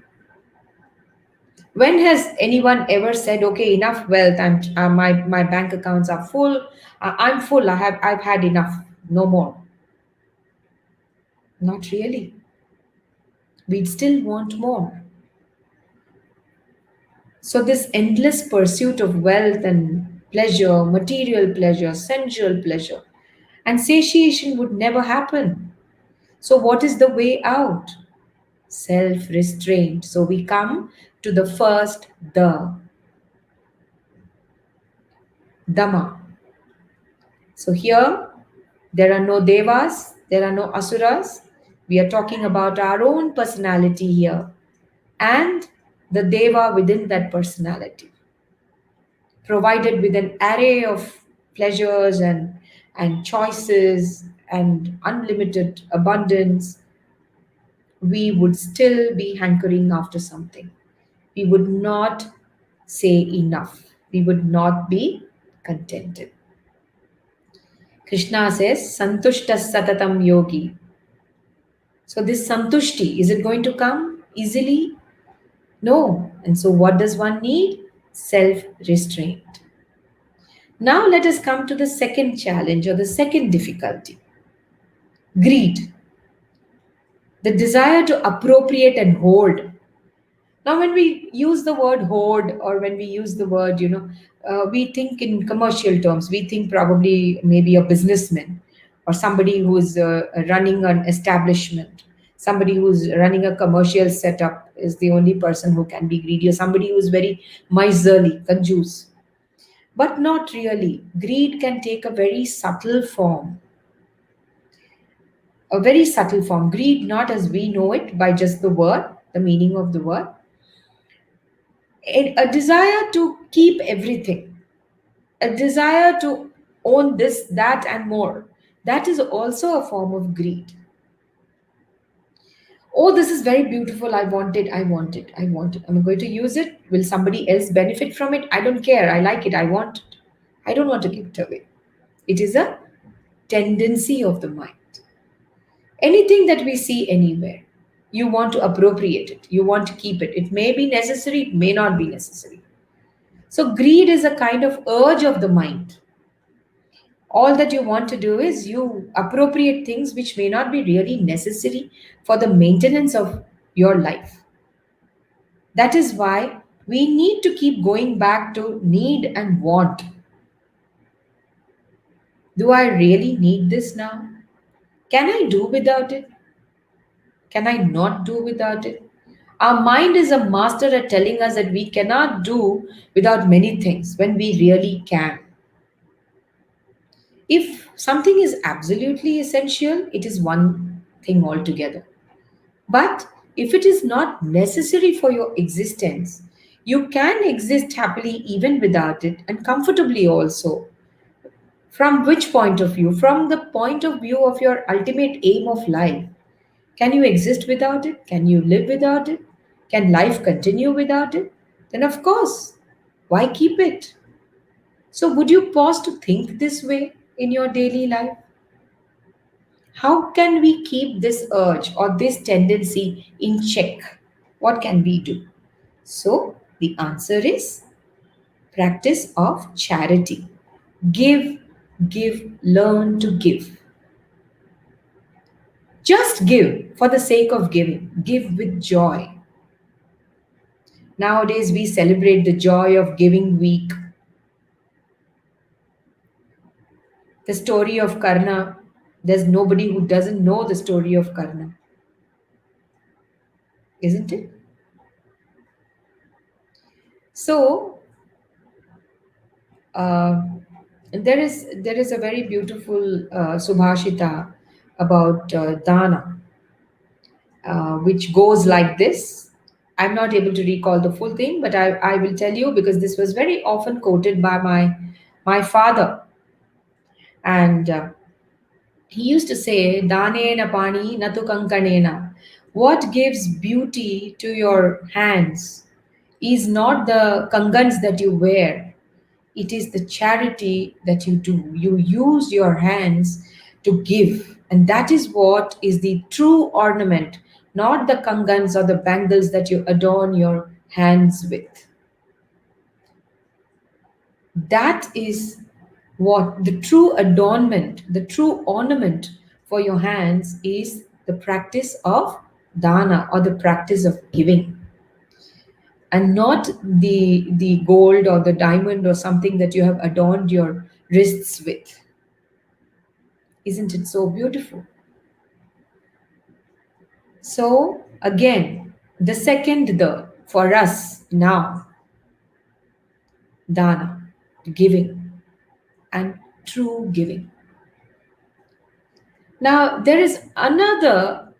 When has anyone ever said, "Okay, enough wealth. My bank accounts are full. I'm full. I've had enough. No more." Not really. We'd still want more. So this endless pursuit of wealth and pleasure, material pleasure, sensual pleasure, and satiation would never happen. So what is the way out? Self-restraint. So we come to the first Dhamma. So here, there are no devas, there are no asuras. We are talking about our own personality here and the deva within that personality, provided with an array of pleasures and choices and unlimited abundance. We would still be hankering after something. We would not say enough. We would not be contented. Krishna says, Santushtas satatam yogi. So, this santushti, is it going to come easily? No. And so, what does one need? Self restraint. Now, let us come to the second challenge or the second difficulty, greed, the desire to appropriate and hoard. Now, when we use the word hoard or when we use the word, we think in commercial terms. We think probably maybe a businessman or somebody who's running an establishment, somebody who's running a commercial setup is the only person who can be greedy, or somebody who's very miserly, conjuice. But not really. Greed can take a very subtle form. A very subtle form. Greed, not as we know it by just the word, the meaning of the word, a desire to keep everything, a desire to own this, that, and more. That is also a form of greed. Oh, this is very beautiful. I want it. I want it. I want it. I'm going to use it. Will somebody else benefit from it? I don't care. I like it. I want it. I don't want to give it away. It is a tendency of the mind. Anything that we see anywhere, you want to appropriate it. You want to keep it. It may be necessary. It may not be necessary. So, greed is a kind of urge of the mind. All that you want to do is you appropriate things which may not be really necessary for the maintenance of your life. That is why we need to keep going back to need and want. Do I really need this now? Can I do without it? Can I not do without it? Our mind is a master at telling us that we cannot do without many things when we really can. If something is absolutely essential, it is one thing altogether. But if it is not necessary for your existence, you can exist happily even without it and comfortably also. From which point of view? From the point of view of your ultimate aim of life. Can you exist without it? Can you live without it? Can life continue without it? Then, of course, why keep it? So, would you pause to think this way in your daily life? How can we keep this urge or this tendency in check? What can we do? So, the answer is practice of charity. Give, give, learn to give. Just give for the sake of giving. Give with joy. Nowadays, we celebrate the joy of giving week. The story of Karna, there's nobody who doesn't know the story of Karna, isn't it? So, uh, there is a very beautiful subhashita about dana, which goes like this. I'm not able to recall the full thing, but I will tell you because this was very often quoted by my father. And he used to say, Danena pani natu kankanena. What gives beauty to your hands is not the kangans that you wear, it is the charity that you do. You use your hands to give. And that is what is the true ornament, not the kangans or the bangles that you adorn your hands with. That is what the true adornment, the true ornament for your hands is the practice of dana or the practice of giving, and not the gold or the diamond or something that you have adorned your wrists with. Isn't it so beautiful? So again, the second the for us now, dana, giving, and true giving. Now, there is another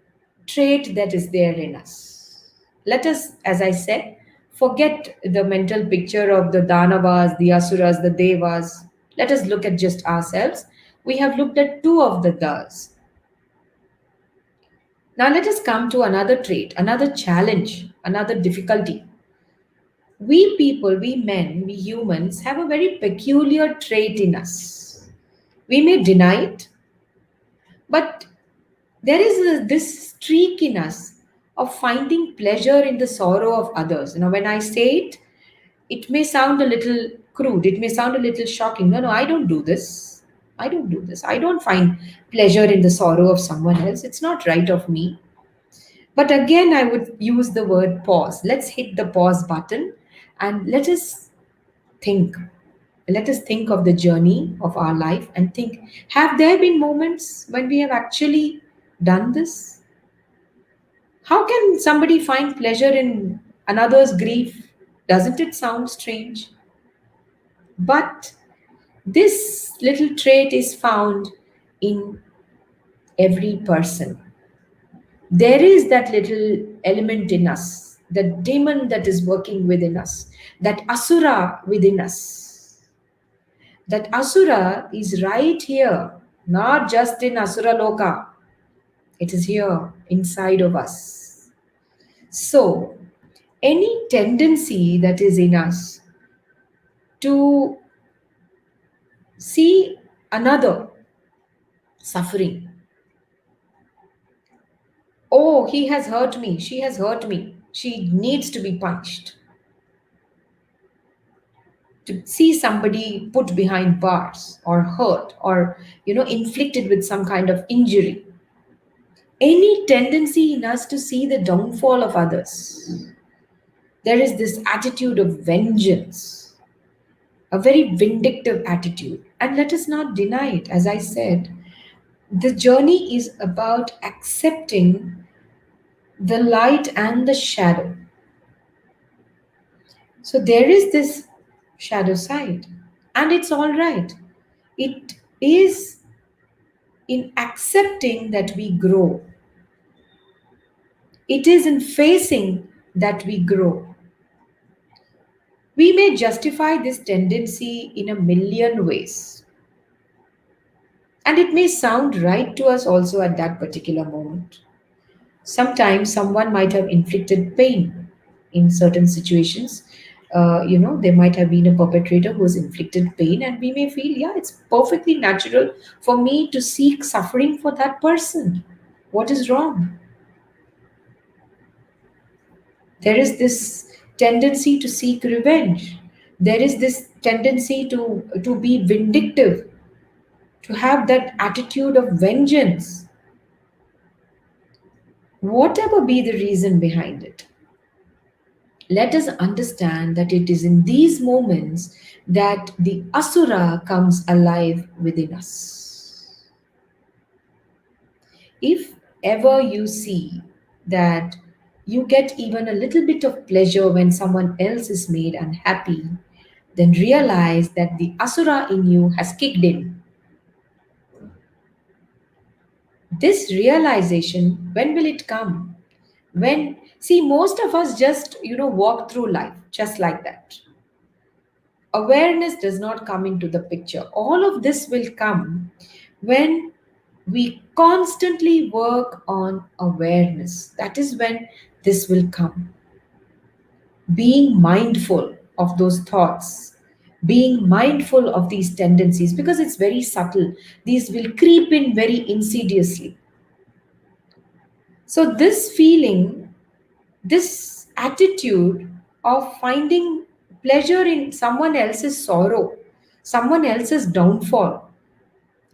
trait that is there in us. Let us, as I said, forget the mental picture of the Danavas, the Asuras, the Devas. Let us look at just ourselves. We have looked at two of the Das. Now, let us come to another trait, another challenge, another difficulty. We people, we men, we humans have a very peculiar trait in us. We may deny it, but there is this streak in us of finding pleasure in the sorrow of others. When I say it, it may sound a little crude, it may sound a little shocking. No, no, I don't do this. I don't do this. I don't find pleasure in the sorrow of someone else. It's not right of me. But again, I would use the word pause. Let's hit the pause button and let us think. Let us think of the journey of our life and think, have there been moments when we have actually done this? How can somebody find pleasure in another's grief? Doesn't it sound strange? But this little trait is found in every person. There is that little element in us, the demon that is working within us, that asura within us. That asura is right here, not just in asura loka. It is here inside of us. So, any tendency that is in us to see another suffering. Oh, he has hurt me, she has hurt me, she needs to be punished. To see somebody put behind bars or hurt or inflicted with some kind of injury. Any tendency in us to see the downfall of others. There is this attitude of vengeance, a very vindictive attitude. And let us not deny it. As I said, the journey is about accepting the light and the shadow. So there is this shadow side, and it's all right. It is in accepting that we grow, it is in facing that we grow. We may justify this tendency in a million ways. And it may sound right to us also at that particular moment. Sometimes someone might have inflicted pain in certain situations. There might have been a perpetrator who has inflicted pain, and we may feel, yeah, it's perfectly natural for me to seek suffering for that person. What is wrong? There is this tendency to seek revenge. There is this tendency to be vindictive, to have that attitude of vengeance, whatever be the reason behind it. Let us understand that it is in these moments that the asura comes alive within us. If ever you see that you get even a little bit of pleasure when someone else is made unhappy, then realize that the asura in you has kicked in. This realization, when will it come? When, see, most of us just, walk through life just like that. Awareness does not come into the picture. All of this will come when we constantly work on awareness. That is when this will come. Being mindful of those thoughts, being mindful of these tendencies, because it's very subtle. These will creep in very insidiously. So, this feeling, this attitude of finding pleasure in someone else's sorrow, someone else's downfall,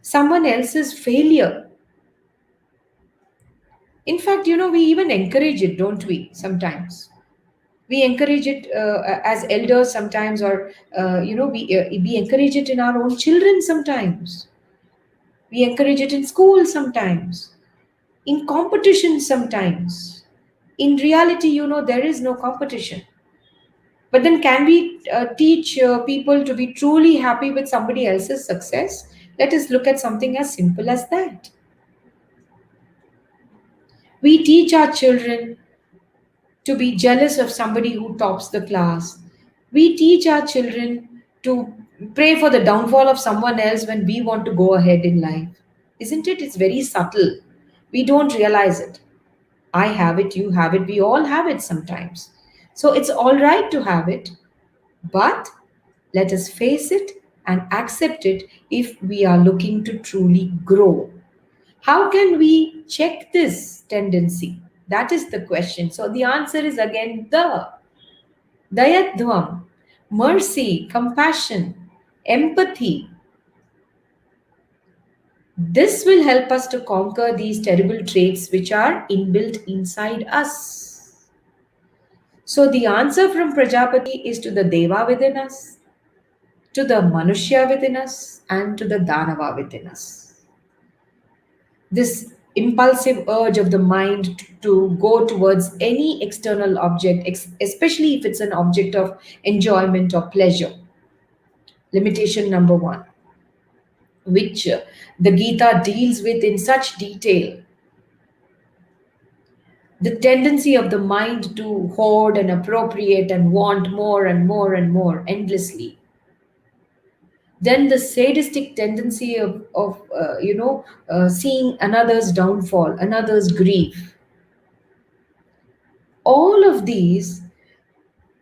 someone else's failure. In fact, we even encourage it, don't we? Sometimes we encourage it as elders sometimes, or we encourage it in our own children sometimes. We encourage it in school sometimes, in competition sometimes. In reality, there is no competition. But then, can we teach people to be truly happy with somebody else's success? Let us look at something as simple as that. We teach our children to be jealous of somebody who tops the class. We teach our children to pray for the downfall of someone else when we want to go ahead in life. Isn't it? It's very subtle. We don't realize it. I have it, you have it, we all have it sometimes. So it's all right to have it, but let us face it and accept it if we are looking to truly grow. How can we check this tendency? That is the question. So the answer is again the Dayatvam, mercy, compassion, empathy. This will help us to conquer these terrible traits which are inbuilt inside us. So the answer from Prajapati is to the Deva within us, to the Manushya within us, and to the Danava within us. This impulsive urge of the mind to go towards any external object, especially if it's an object of enjoyment or pleasure. Limitation number one, which the Gita deals with in such detail. The tendency of the mind to hoard and appropriate and want more and more and more endlessly. Then the sadistic tendency of seeing another's downfall, another's grief. All of these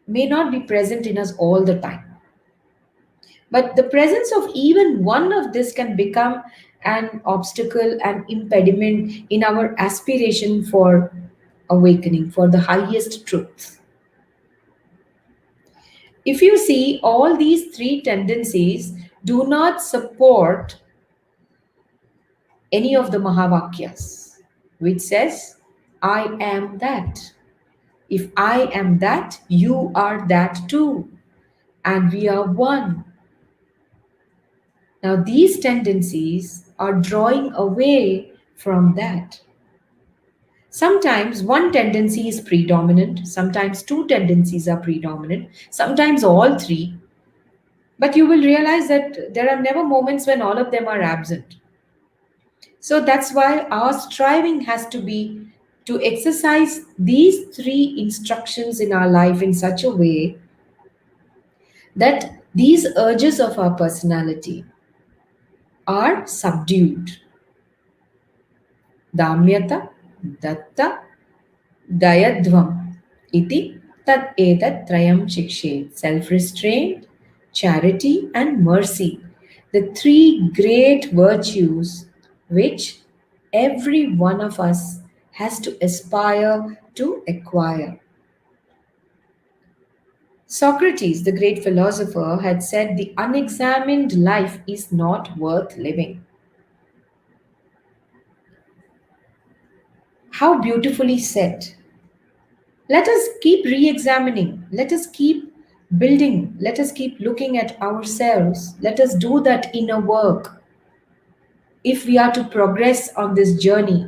may not be present in us all the time. But the presence of even one of this can become an obstacle, an impediment in our aspiration for awakening, for the highest truth. If you see, all these three tendencies do not support any of the Mahavakyas, which says, I am that. If I am that, you are that too. And we are one. Now, these tendencies are drawing away from that. Sometimes one tendency is predominant, sometimes two tendencies are predominant, sometimes all three. But you will realize that there are never moments when all of them are absent. So that's why our striving has to be to exercise these three instructions in our life in such a way that these urges of our personality, are subdued. Damyata, datta, dayadvam iti tad etat trayam shikshet. Self-restraint, charity and mercy. The three great virtues which every one of us has to aspire to acquire. Socrates, the great philosopher, had said the unexamined life is not worth living. How beautifully said. Let us keep re examining, let us keep building, let us keep looking at ourselves, let us do that inner work. If we are to progress on this journey,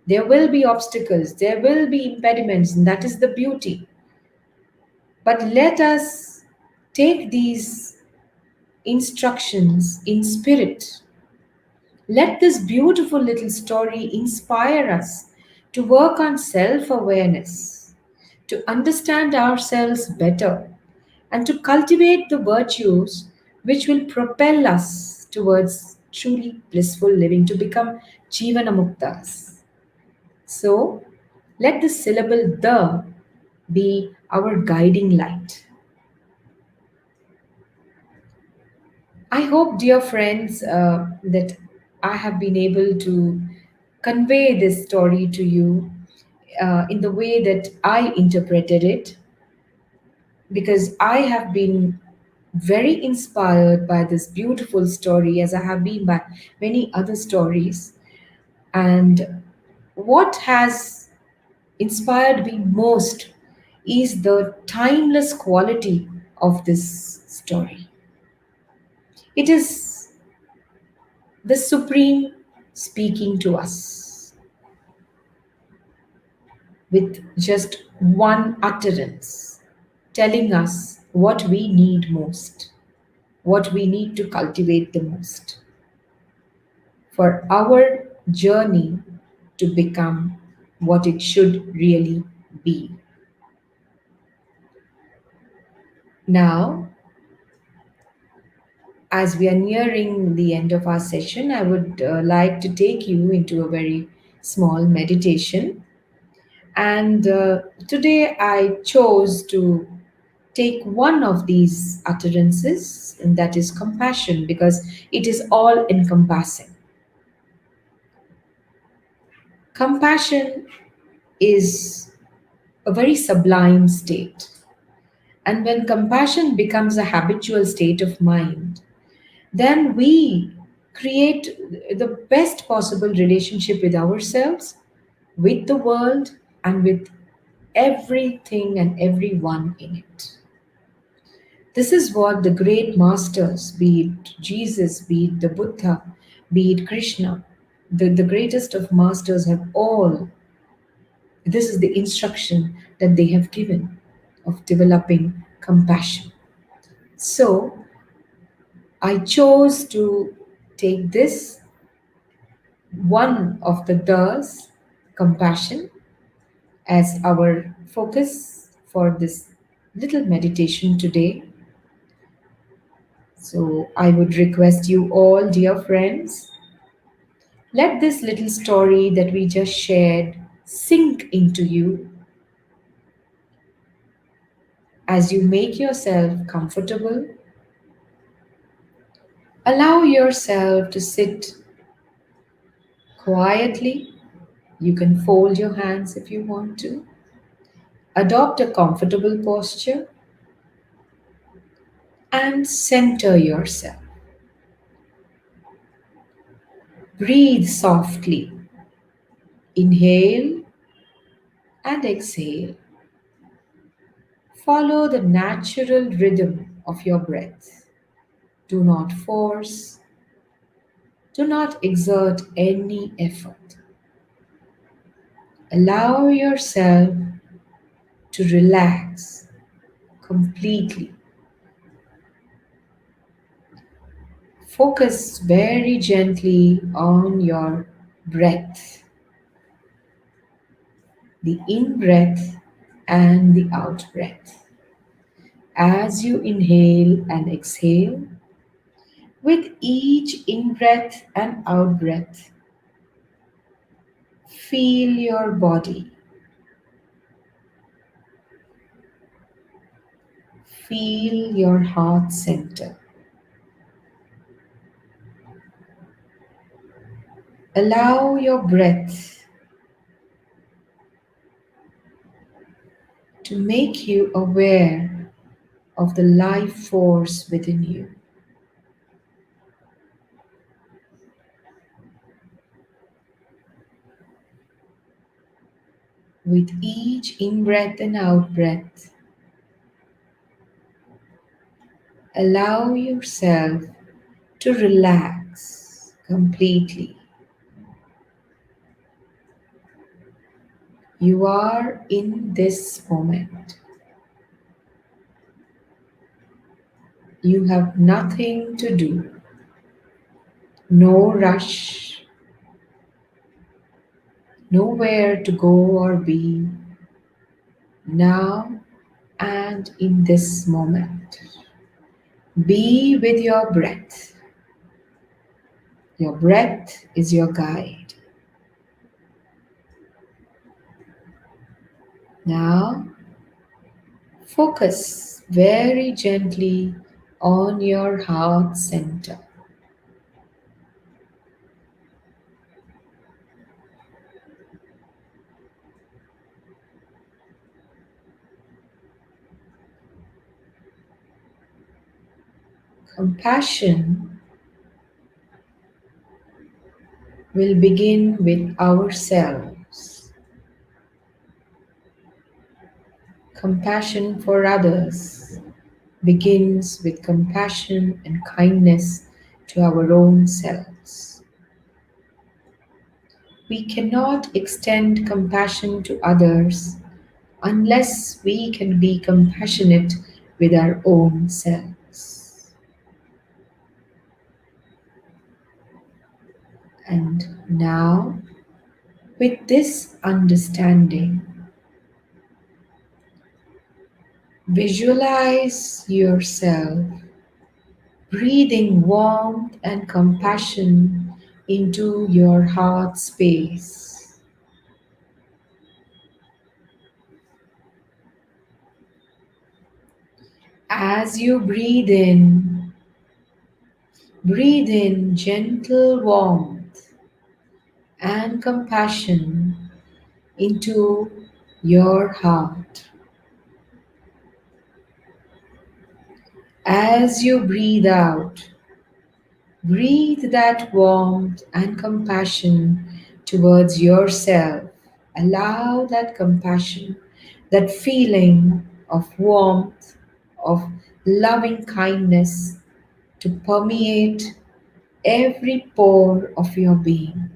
there will be obstacles, there will be impediments, and that is the beauty. But let us take these instructions in spirit. Let this beautiful little story inspire us to work on self awareness, to understand ourselves better, and to cultivate the virtues which will propel us towards truly blissful living, to become Jivana Muktas. So, let the syllable the be our guiding light. I hope, dear friends, that I have been able to convey this story to you in the way that I interpreted it, because I have been very inspired by this beautiful story, as I have been by many other stories. And what has inspired me most is the timeless quality of this story. It is the Supreme speaking to us with just one utterance, telling us what we need most, what we need to cultivate the most for our journey to become what it should really be. Now, as we are nearing the end of our session, I would like to take you into a very small meditation. And today I chose to take one of these utterances, and that is compassion, because it is all encompassing. Compassion is a very sublime state. And when compassion becomes a habitual state of mind, then we create the best possible relationship with ourselves, with the world, and with everything and everyone in it. This is what the great masters, be it Jesus, be it the Buddha, be it Krishna, the greatest of masters have all, this is the instruction that they have given of developing compassion. So I chose to take this one of the does, compassion, as our focus for this little meditation today. So I would request you all, dear friends, let this little story that we just shared sink into you as you make yourself comfortable. Allow yourself to sit quietly. You can fold your hands if you want to. Adopt a comfortable posture and center yourself. Breathe softly. Inhale and exhale. Follow the natural rhythm of your breath. Do not force, do not exert any effort. Allow yourself to relax completely. Focus very gently on your breath, the in breath and the out breath. As you inhale and exhale, With each in breath and out breath, feel your body, feel your heart center. Allow your breath to make you aware of the life force within you. With each in breath and out breath, allow yourself to relax completely. You are in this moment. You have nothing to do, no rush, nowhere to go or be, now and in this moment. Be with your breath. Your breath is your guide. Now, focus very gently on your heart center. Compassion will begin with ourselves. Compassion for others begins with compassion and kindness to our own selves. We cannot extend compassion to others unless we can be compassionate with our own selves. And now, with this understanding, visualize yourself breathing warmth and compassion into your heart space. As you breathe in gentle warmth and compassion into your heart. As you breathe out, breathe that warmth and compassion towards yourself. Allow that compassion, that feeling of warmth, of loving kindness to permeate every pore of your being.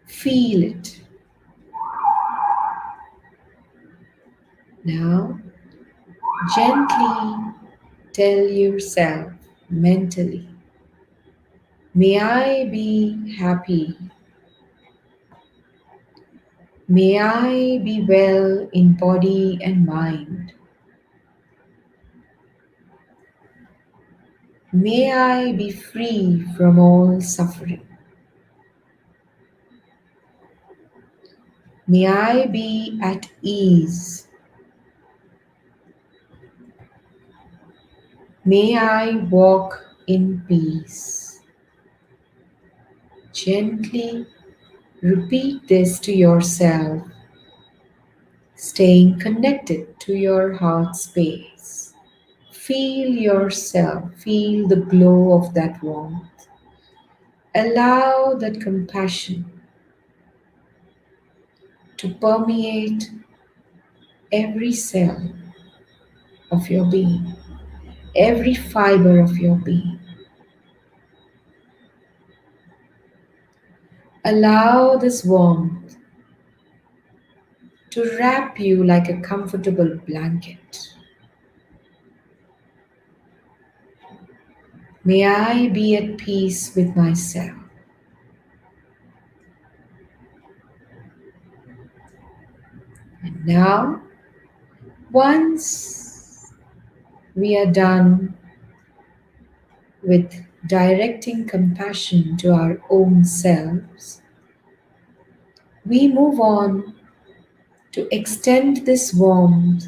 Feel it. Now, gently tell yourself mentally, may I be happy. May I be well in body and mind. May I be free from all suffering. May I be at ease. May I walk in peace. Gently repeat this to yourself, staying connected to your heart space. Feel yourself, feel the glow of that warmth. Allow that compassion to permeate every cell of your being, every fiber of your being. Allow this warmth to wrap you like a comfortable blanket. May I be at peace with myself. And now, once we are done with directing compassion to our own selves, we move on to extend this warmth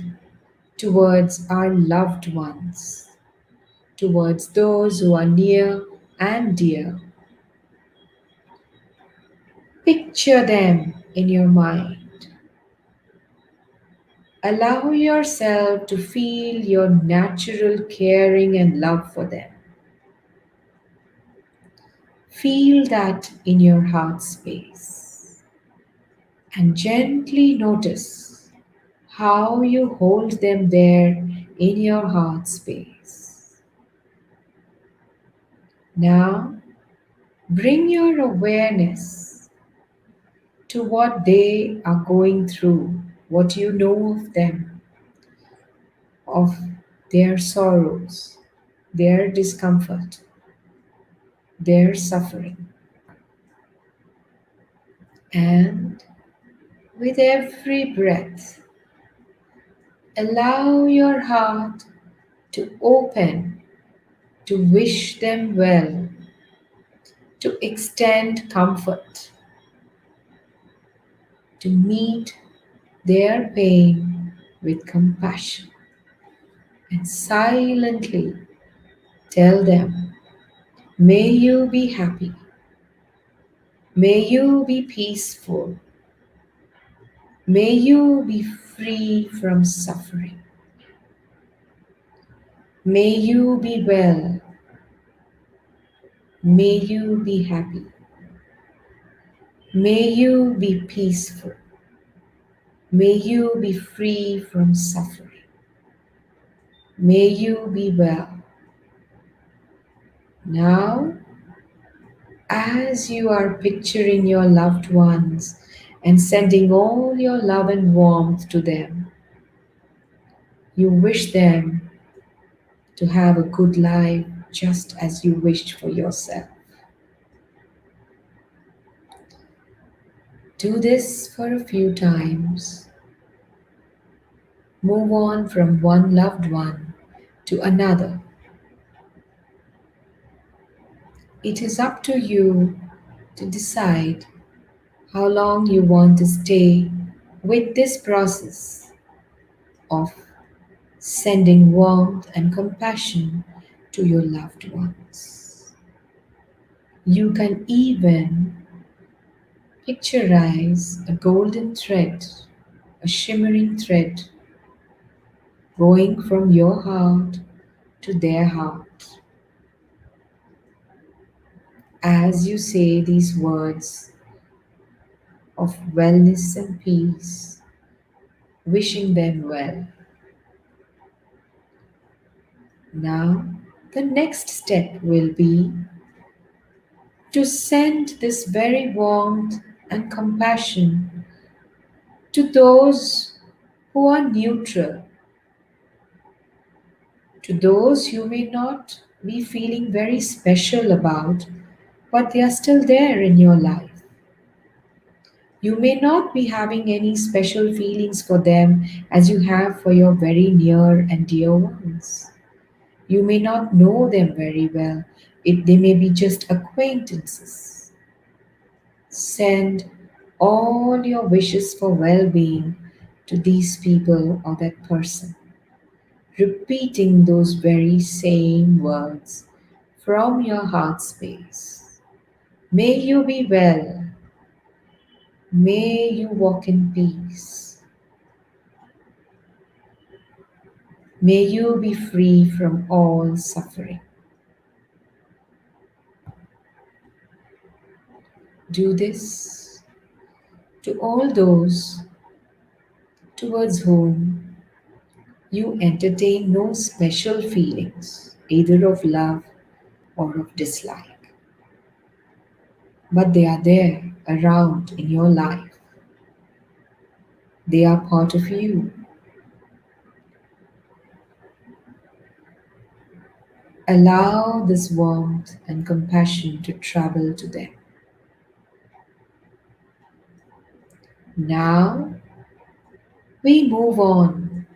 towards our loved ones, towards those who are near and dear. Picture them in your mind. Allow yourself to feel your natural caring and love for them. Feel that in your heart space and gently notice how you hold them there in your heart space. Now, bring your awareness to what they are going through, what you know of them, of their sorrows, their discomfort, their suffering. And with every breath, allow your heart to open, to wish them well, to extend comfort, to meet their pain with compassion, and silently tell them, may you be happy, may you be peaceful, may you be free from suffering, may you be well, may you be happy, may you be peaceful, may you be free from suffering, may you be well. Now, as you are picturing your loved ones and sending all your love and warmth to them, you wish them to have a good life just as you wished for yourself. Do this for a few times. Move on from one loved one to another. It is up to you to decide how long you want to stay with this process of sending warmth and compassion to your loved ones. You can even picturize a golden thread, a shimmering thread going from your heart to their heart. As you say these words of wellness and peace, wishing them well. Now, the next step will be to send this very warmth and compassion to those who are neutral, to those you may not be feeling very special about, but they are still there in your life. You may not be having any special feelings for them as you have for your very near and dear ones. You may not know them very well, they may be just acquaintances. Send all your wishes for well being to these people or that person, repeating those very same words from your heart space. May you be well. May you walk in peace. May you be free from all suffering. Do this to all those towards whom you entertain no special feelings, either of love or of dislike, but they are there around in your life. They are part of you. Allow this warmth and compassion to travel to them. Now we move on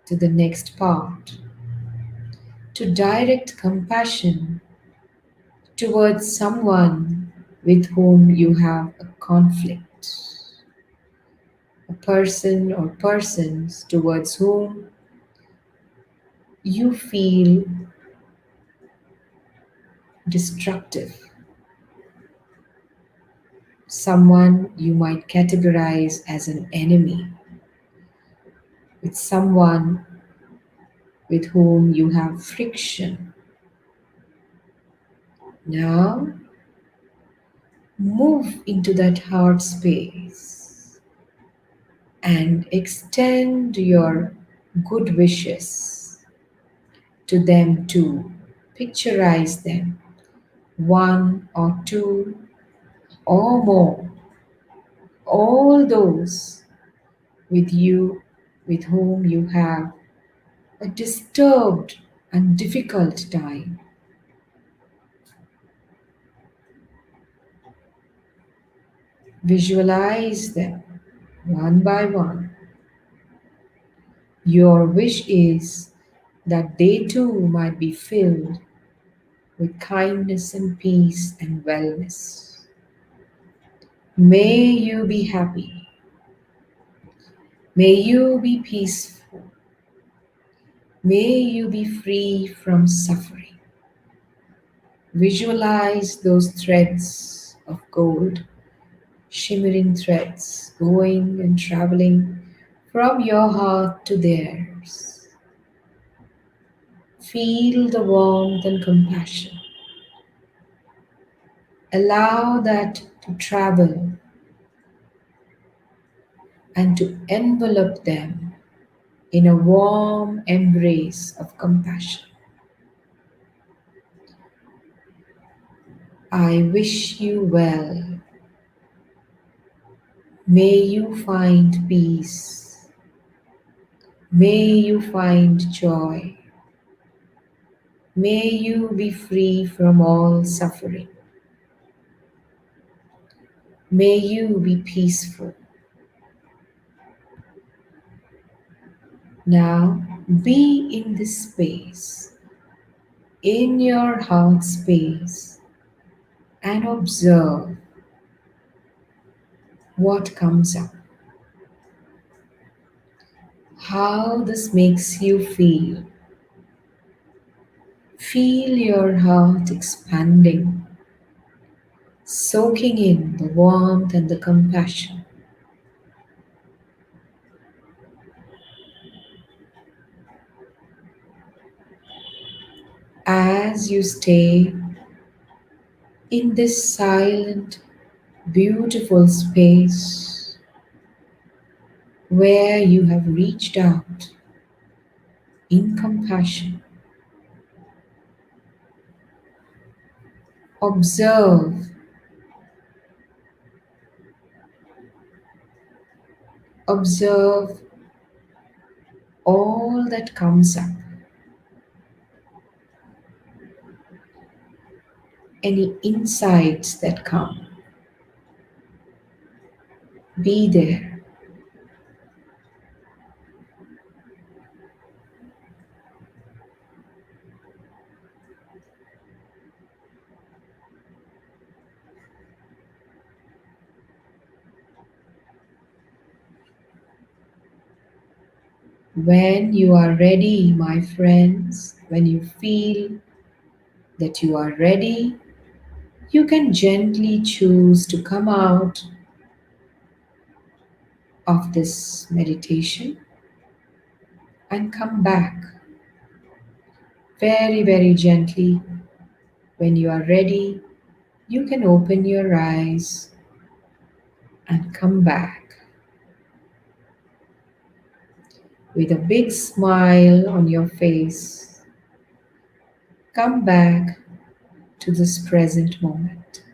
to the next part, to direct compassion towards someone with whom you have a conflict, a person or persons towards whom you feel destructive, someone you might categorize as an enemy, with someone with whom you have friction. Now, move into that heart space and extend your good wishes to them too. Picturize them, one or two or more, all those with you with whom you have a disturbed and difficult time. Visualize them one by one. Your wish is that they too might be filled with kindness and peace and wellness. May you be happy. May you be peaceful. May you be free from suffering. Visualize those threads of gold, shimmering threads, going and traveling from your heart to theirs. Feel the warmth and compassion. Allow that to travel and to envelop them in a warm embrace of compassion. I wish you well. May you find peace. May you find joy. May you be free from all suffering. May you be peaceful. Now be in this space, in your heart space, and observe what comes up, how this makes you feel. Feel your heart expanding, soaking in the warmth and the compassion. As you stay in this silent, beautiful space where you have reached out in compassion, observe, observe all that comes up, any insights that come. Be there. When you are ready, my friends, when you feel that you are ready, you can gently choose to come out of this meditation and come back very, very gently. When you are ready, you can open your eyes and come back with a big smile on your face. Come back to this present moment.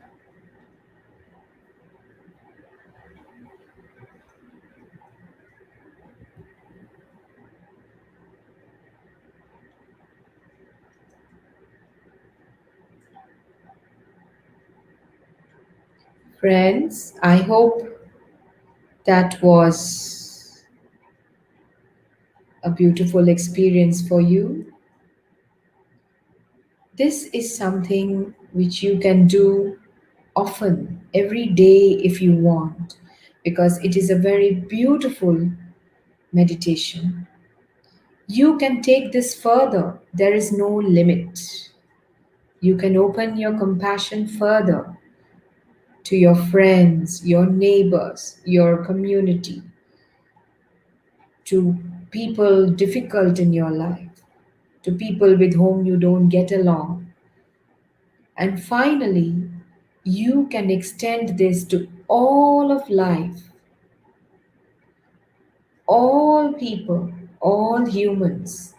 Friends, I hope that was a beautiful experience for you. This is something which you can do often, every day if you want, because it is a very beautiful meditation. You can take this further, there is no limit. You can open your compassion further to your friends, your neighbors, your community, to people difficult in your life, to people with whom you don't get along. And finally, you can extend this to all of life, all people, all humans,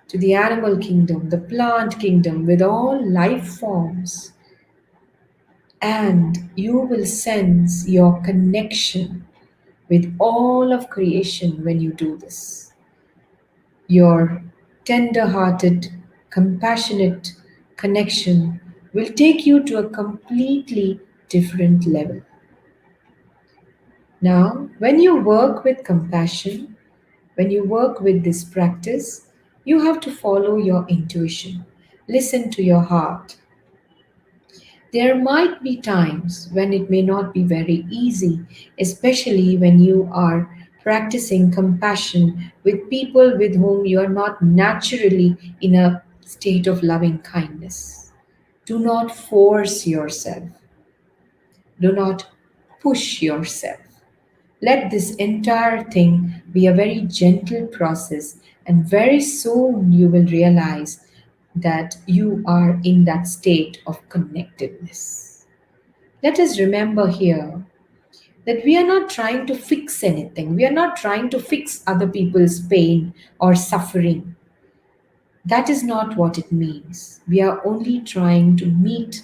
to the animal kingdom, the plant kingdom, with all life forms. And you will sense your connection with all of creation when you do this. Your tender hearted, compassionate connection will take you to a completely different level. Now, when you work with compassion, when you work with this practice, you have to follow your intuition. Listen to your heart. There might be times when it may not be very easy, especially when you are practicing compassion with people with whom you are not naturally in a state of loving kindness. Do not force yourself, do not push yourself. Let this entire thing be a very gentle process, and very soon you will realize that you are in that state of connectedness. Let us remember here that we are not trying to fix anything. We are not trying to fix other people's pain or suffering. That is not what it means. We are only trying to meet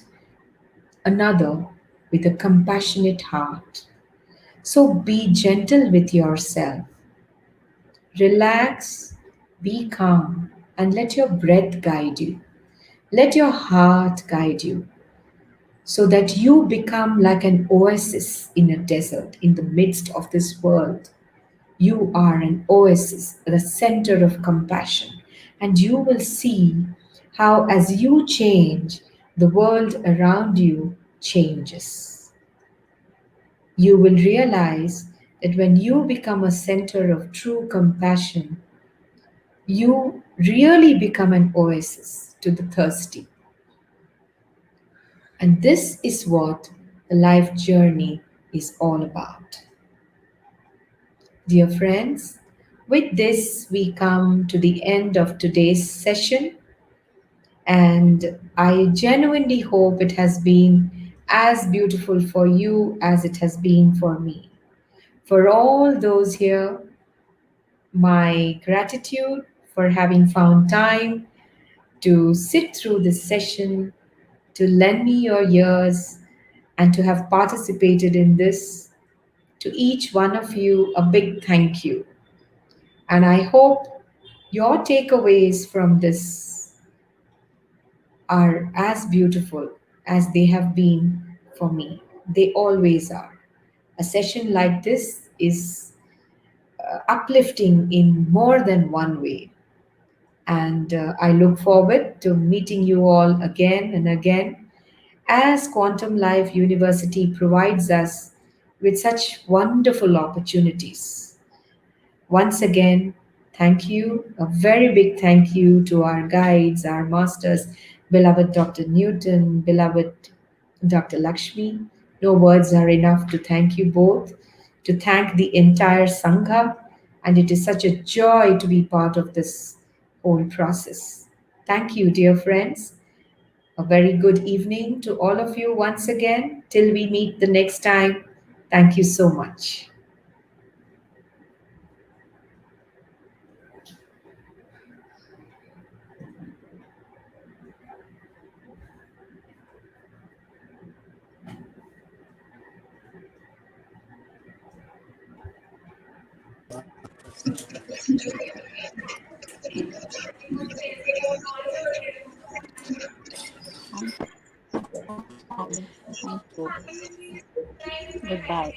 another with a compassionate heart. So be gentle with yourself. Relax, be calm, and let your breath guide you. Let your heart guide you so that you become like an oasis in a desert in the midst of this world. You are an oasis, the center of compassion, and you will see how, as you change, the world around you changes. You will realize that when you become a center of true compassion, you really become an oasis to the thirsty. And this is what the life journey is all about. Dear friends, with this we come to the end of today's session, and I genuinely hope it has been as beautiful for you as it has been for me. For all those here, my gratitude for having found time to sit through this session, to lend me your ears, and to have participated in this. To each one of you, a big thank you. And I hope your takeaways from this are as beautiful as they have been for me. They always are. A session like this is uplifting in more than one way. And I look forward to meeting you all again and again as Quantum Life University provides us with such wonderful opportunities. Once again, thank you. A very big thank you to our guides, our masters, beloved Dr. Newton, beloved Dr. Lakshmi. No words are enough to thank you both, to thank the entire Sangha, and it is such a joy to be part of this whole process. Thank you, dear friends. A very good evening to all of you once again. Till we meet the next time, thank you so much. Thank thank you. Goodbye.